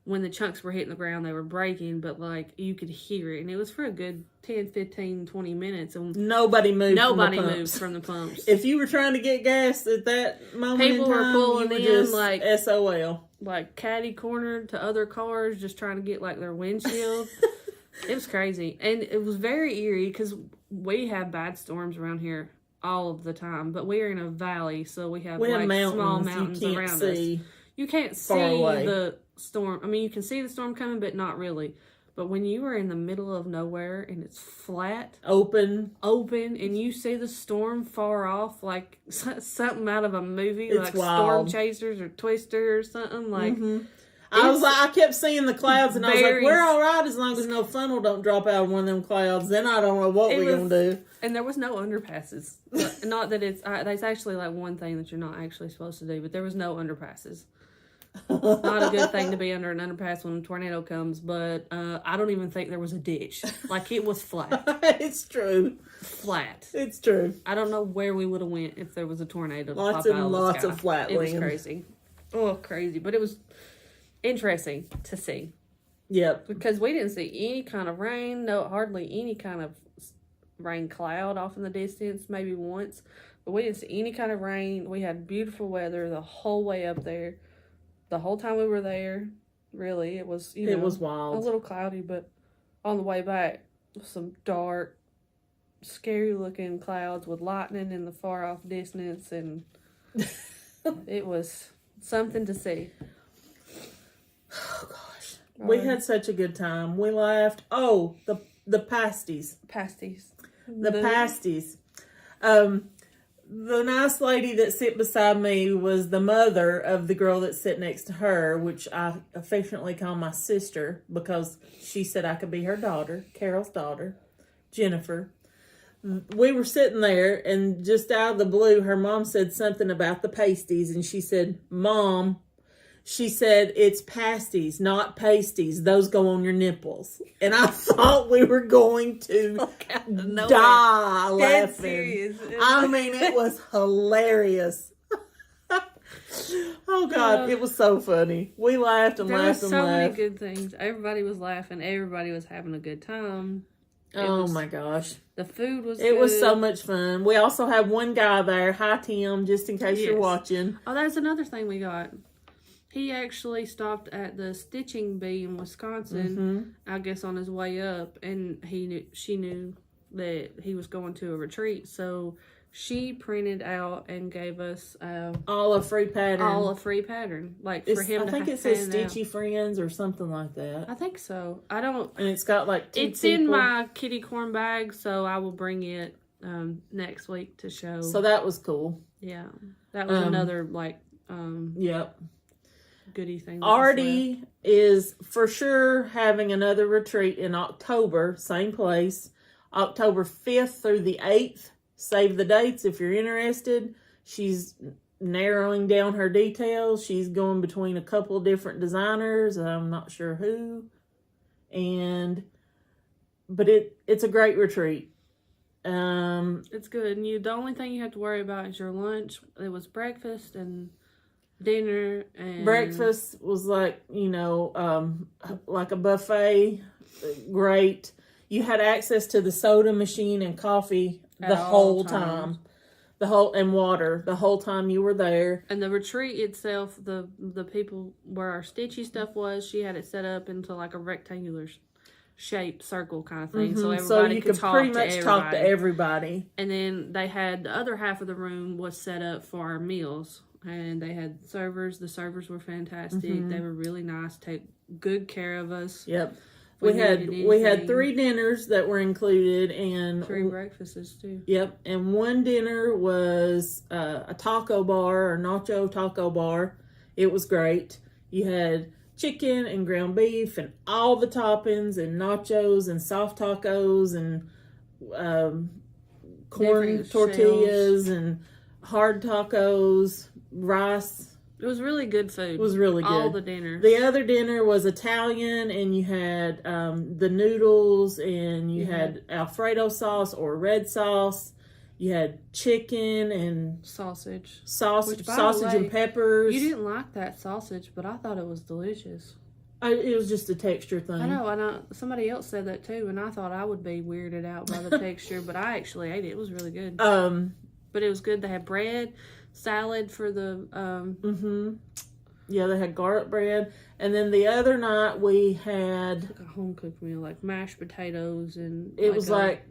when the chunks were hitting the ground, they were breaking. But, like, you could hear it. And it was for a good 10, 15, 20 minutes. And nobody moved from the pumps. If you were trying to get gas at that moment People in time, were pulling in, just like, SOL. Like, catty-cornered to other cars, just trying to get, like, their windshield. It was crazy. And it was very eerie because we have bad storms around here all of the time. But we are in a valley, so we have small mountains around us. You can't see the storm. I mean, you can see the storm coming, but not really. But when you are in the middle of nowhere and it's flat, open, and you see the storm far off, like something out of a movie, it's like wild. Storm Chasers or Twister or something, like. I kept seeing the clouds, and I was like, we're all right as long as no funnel don't drop out of one of them clouds. Then I don't know what we're going to do. And there was no underpasses. Not that that's actually like one thing that you're not actually supposed to do, but there was no underpasses. Not a good thing to be under an underpass when a tornado comes, but I don't even think there was a ditch. Like, it was flat. It's true. Flat. It's true. I don't know where we would have went if there was a tornado. Lots and lots of flat land. It was crazy. Oh, crazy. But it was interesting to see. Yep. Because we didn't see any kind of rain, hardly any kind of rain cloud off in the distance, maybe once. But we didn't see any kind of rain. We had beautiful weather the whole way up there. The whole time we were there, really, it was, it was wild. A little cloudy, but on the way back, some dark, scary-looking clouds with lightning in the far-off distance, and it was something to see. Oh, gosh. We had such a good time. We laughed. Oh, the pasties. Pasties. The pasties. The nice lady that sit beside me was the mother of the girl that sit next to her, which I affectionately call my sister because she said I could be her daughter, Carol's daughter, Jennifer. We were sitting there, and just out of the blue, her mom said something about the pasties, and she said, Mom, she said, it's pasties, not pasties. Those go on your nipples. And I thought we were going to die laughing. I mean, it was hilarious. Oh, God, it was so funny. We laughed and laughed and laughed. There were so many good things. Everybody was laughing. Everybody was having a good time. My gosh. The food was It was so much fun. We also had one guy there. Hi, Tim, just in case you're watching. Oh, that's another thing we got. He actually stopped at the Stitching Bee in Wisconsin, I guess on his way up, and she knew that he was going to a retreat, so she printed out and gave us all a free pattern. Like for him to I think it says Stitchy Friends or something like that. I think so. I don't. And it's got like it's people. In my kitty corn bag, so I will bring it next week to show. So that was cool. Yeah, that was another like. Yep. Goodie thing. Artie is for sure having another retreat in October, same place, October 5th through the 8th. Save the dates if you're interested. She's narrowing down her details. She's going between a couple different designers. I'm not sure who. But it's a great retreat. It's good. And the only thing you have to worry about is your lunch. It was breakfast and dinner, and breakfast was like, like a buffet. Great. You had access to the soda machine and coffee the whole time. And water the whole time you were there. And the retreat itself, the people where our stitchy stuff was, she had it set up into like a rectangular shaped circle kind of thing, so everybody could pretty much talk to everybody. And then they had the other half of the room was set up for our meals. And they had servers. The servers were fantastic. They were really nice. Take good care of us. Yep. We had 3 dinners that were included, and 3 breakfasts too. Yep. And one dinner was a taco bar or nacho taco bar. It was great. You had chicken and ground beef and all the toppings and nachos and soft tacos and corn tortillas shells. And hard tacos. Rice. It was really good food. It was really good. All the dinners. The other dinner was Italian, and you had the noodles, and you had Alfredo sauce or red sauce. You had chicken and sausage and peppers. You didn't like that sausage, but I thought it was delicious. It was just a texture thing. I know. Somebody else said that too, and I thought I would be weirded out by the texture, but I actually ate it. It was really good. But it was good. They had bread. Salad for the yeah, they had garlic bread, and then the other night we had like a home cooked meal, like mashed potatoes, and it was like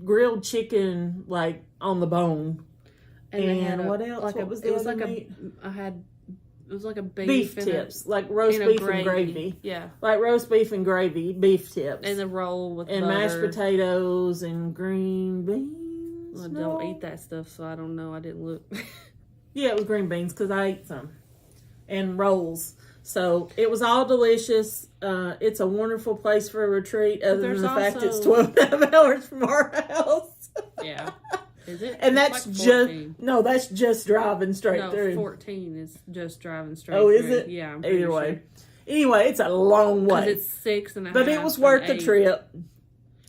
grilled chicken, like on the bone. And they had what else? Like what was the other meat? I had was like a beef tips, like roast beef and gravy. Yeah, like roast beef and gravy, beef tips, and the roll with and butter. Mashed potatoes and green beans. I don't eat that stuff, so I don't know. I didn't look. Yeah, it was green beans because I ate some, and rolls. So it was all delicious. It's a wonderful place for a retreat, other than the fact it's 12.5 hours from our house. Yeah. Is it? And that's like that's just driving straight through. 14 is just driving straight through. Oh, is through. it? Yeah, I'm either way. Sure. Anyway, it's a long way. It's 6.5. But it was worth the trip.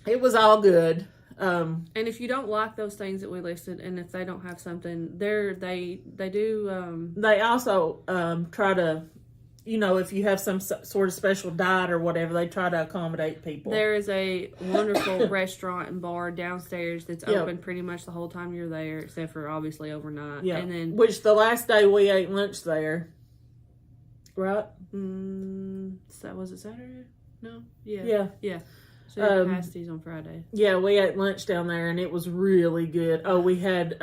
It was all good. And if you don't like those things that we listed, and if they don't have something, they do. They also try to. If you have some sort of special diet or whatever, they try to accommodate people. There is a wonderful restaurant and bar downstairs that's open pretty much the whole time you're there, except for obviously overnight. Yeah. And then, which the last day we ate lunch there, right? So was it Saturday? No. Yeah. Yeah. So pasties on Friday. Yeah, we ate lunch down there and it was really good. Oh, we had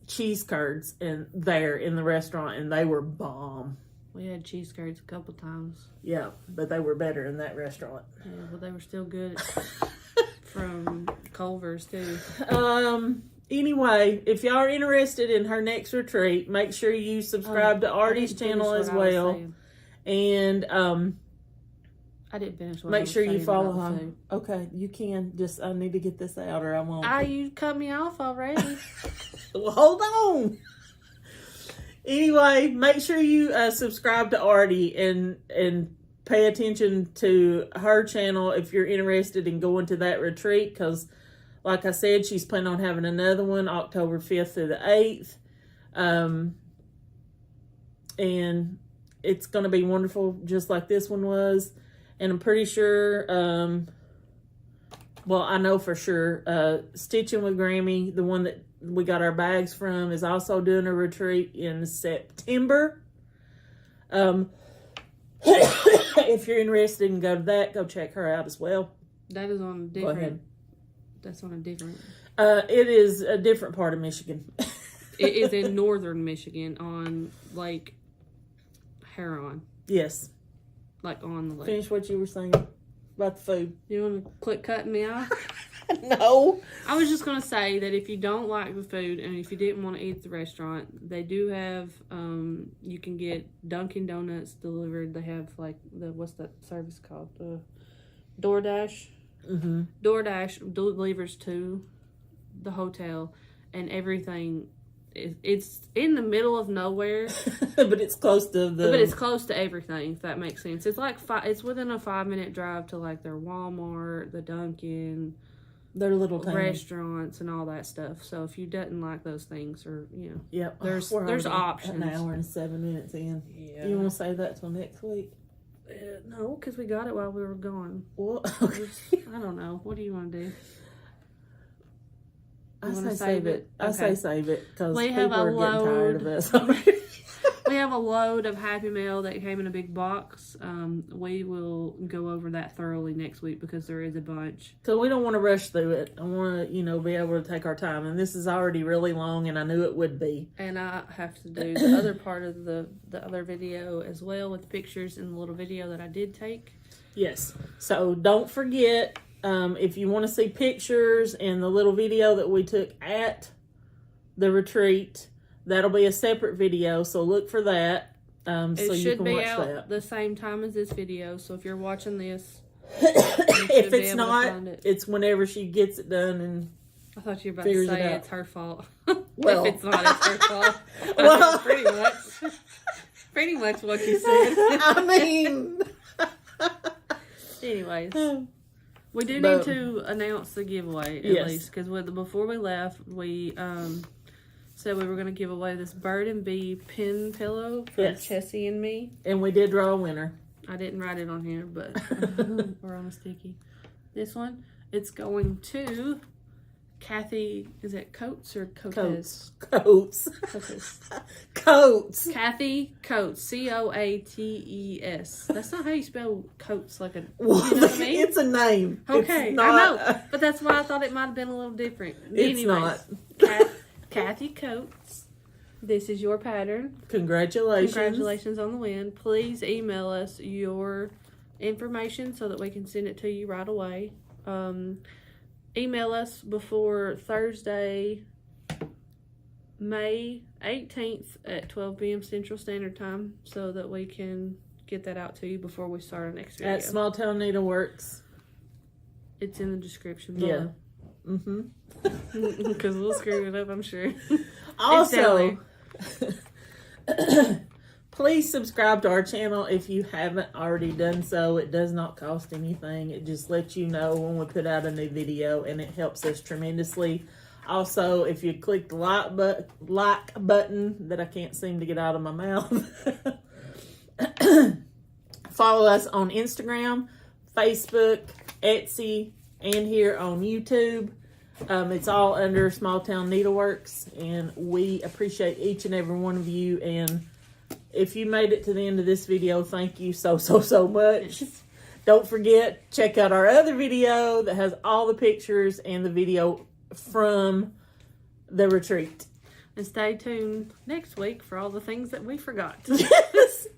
cheese curds there in the restaurant and they were bomb. We had cheese curds a couple times. Yeah, but they were better in that restaurant. Yeah, but they were still good from Culver's too. Anyway, if y'all are interested in her next retreat, make sure you subscribe to Artie's channel as well. And I didn't finish what make sure you follow her. Food. Okay, you can. Just I need to get this out or I won't. You cut me off already. Well, hold on. Anyway, make sure you subscribe to Artie and pay attention to her channel if you're interested in going to that retreat. Because, like I said, she's planning on having another one October 5th through the 8th. And it's going to be wonderful, just like this one was. And I'm pretty sure, I know for sure, Stitching with Grammy, the one that we got our bags from, is also doing a retreat in September. If you're interested in go to that, go check her out as well. That is on a different. Go ahead. That's on a different. It is a different part of Michigan. It is in northern Michigan on Lake Huron. Yes. Like on the lake. Finish what you were saying about the food. You want to quit cutting me off? No. I was just going to say that if you don't like the food and if you didn't want to eat at the restaurant, they do have, you can get Dunkin' Donuts delivered. They have like what's that service called? DoorDash. Mm-hmm. DoorDash delivers to the hotel and everything. It's in the middle of nowhere. But it's close to But it's close to everything, if that makes sense. It's like it's within a 5-minute drive to like their Walmart, the Dunkin', their little restaurants and all that stuff. So if you didn't like those things, or yep, there's options. An hour and 7 minutes in. Yeah. You want to save that till next week? No, because we got it while we were gone. Well, okay. I don't know. What do you want to do? I say save it. Okay. I say save it because people are getting tired of us. We have a load of Happy Meal that came in a big box. We will go over that thoroughly next week because there is a bunch. So we don't want to rush through it. I want to, be able to take our time. And this is already really long, and I knew it would be. And I have to do the other part of the other video as well with the pictures and the little video that I did take. Yes. So don't forget, if you want to see pictures and the little video that we took at the retreat, that'll be a separate video, so look for that. It should be out the same time as this video, so if you're watching this, if it's not, it's whenever she gets it done. And I thought you were about to say it's her fault. Well, if it's not, it's her fault. Well, pretty much what you said. I mean, anyways. We do need to announce the giveaway at least, because before we left, we said we were going to give away this Bird and Bee pin pillow for Chessie and me. And we did draw a winner. I didn't write it on here, but we're on a sticky. This one, it's going to Kathy. Is it Coates or Coates? Coates. Kathy Coates. Coates. That's not how you spell Coates. Like a. Well, you know what I mean? It's a name. Okay, not, I know, but that's why I thought it might have been a little different. It's not. Kathy Coates. This is your pattern. Congratulations. Congratulations on the win. Please email us your information so that we can send it to you right away. Email us before Thursday, May 18th at 12 p.m. Central Standard Time so that we can get that out to you before we start our next video. At Smalltownneedleworks. It's in the description below. Yeah. Mm-hmm. Because we'll screw it up, I'm sure. Also, please subscribe to our channel if you haven't already done so. It does not cost anything. It just lets you know when we put out a new video, and it helps us tremendously. Also, if you click the like button that I can't seem to get out of my mouth, follow us on Instagram, Facebook, Etsy, and here on YouTube. It's all under Small Town Needleworks, and we appreciate each and every one of you. And if you made it to the end of this video, thank you so much. Don't forget, check out our other video that has all the pictures and the video from the retreat. And stay tuned next week for all the things that we forgot.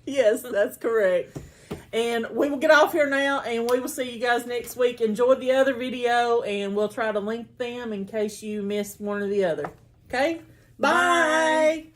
Yes, that's correct. And we will get off here now, and we will see you guys next week. Enjoy the other video, and we'll try to link them in case you missed one or the other. Okay? Bye.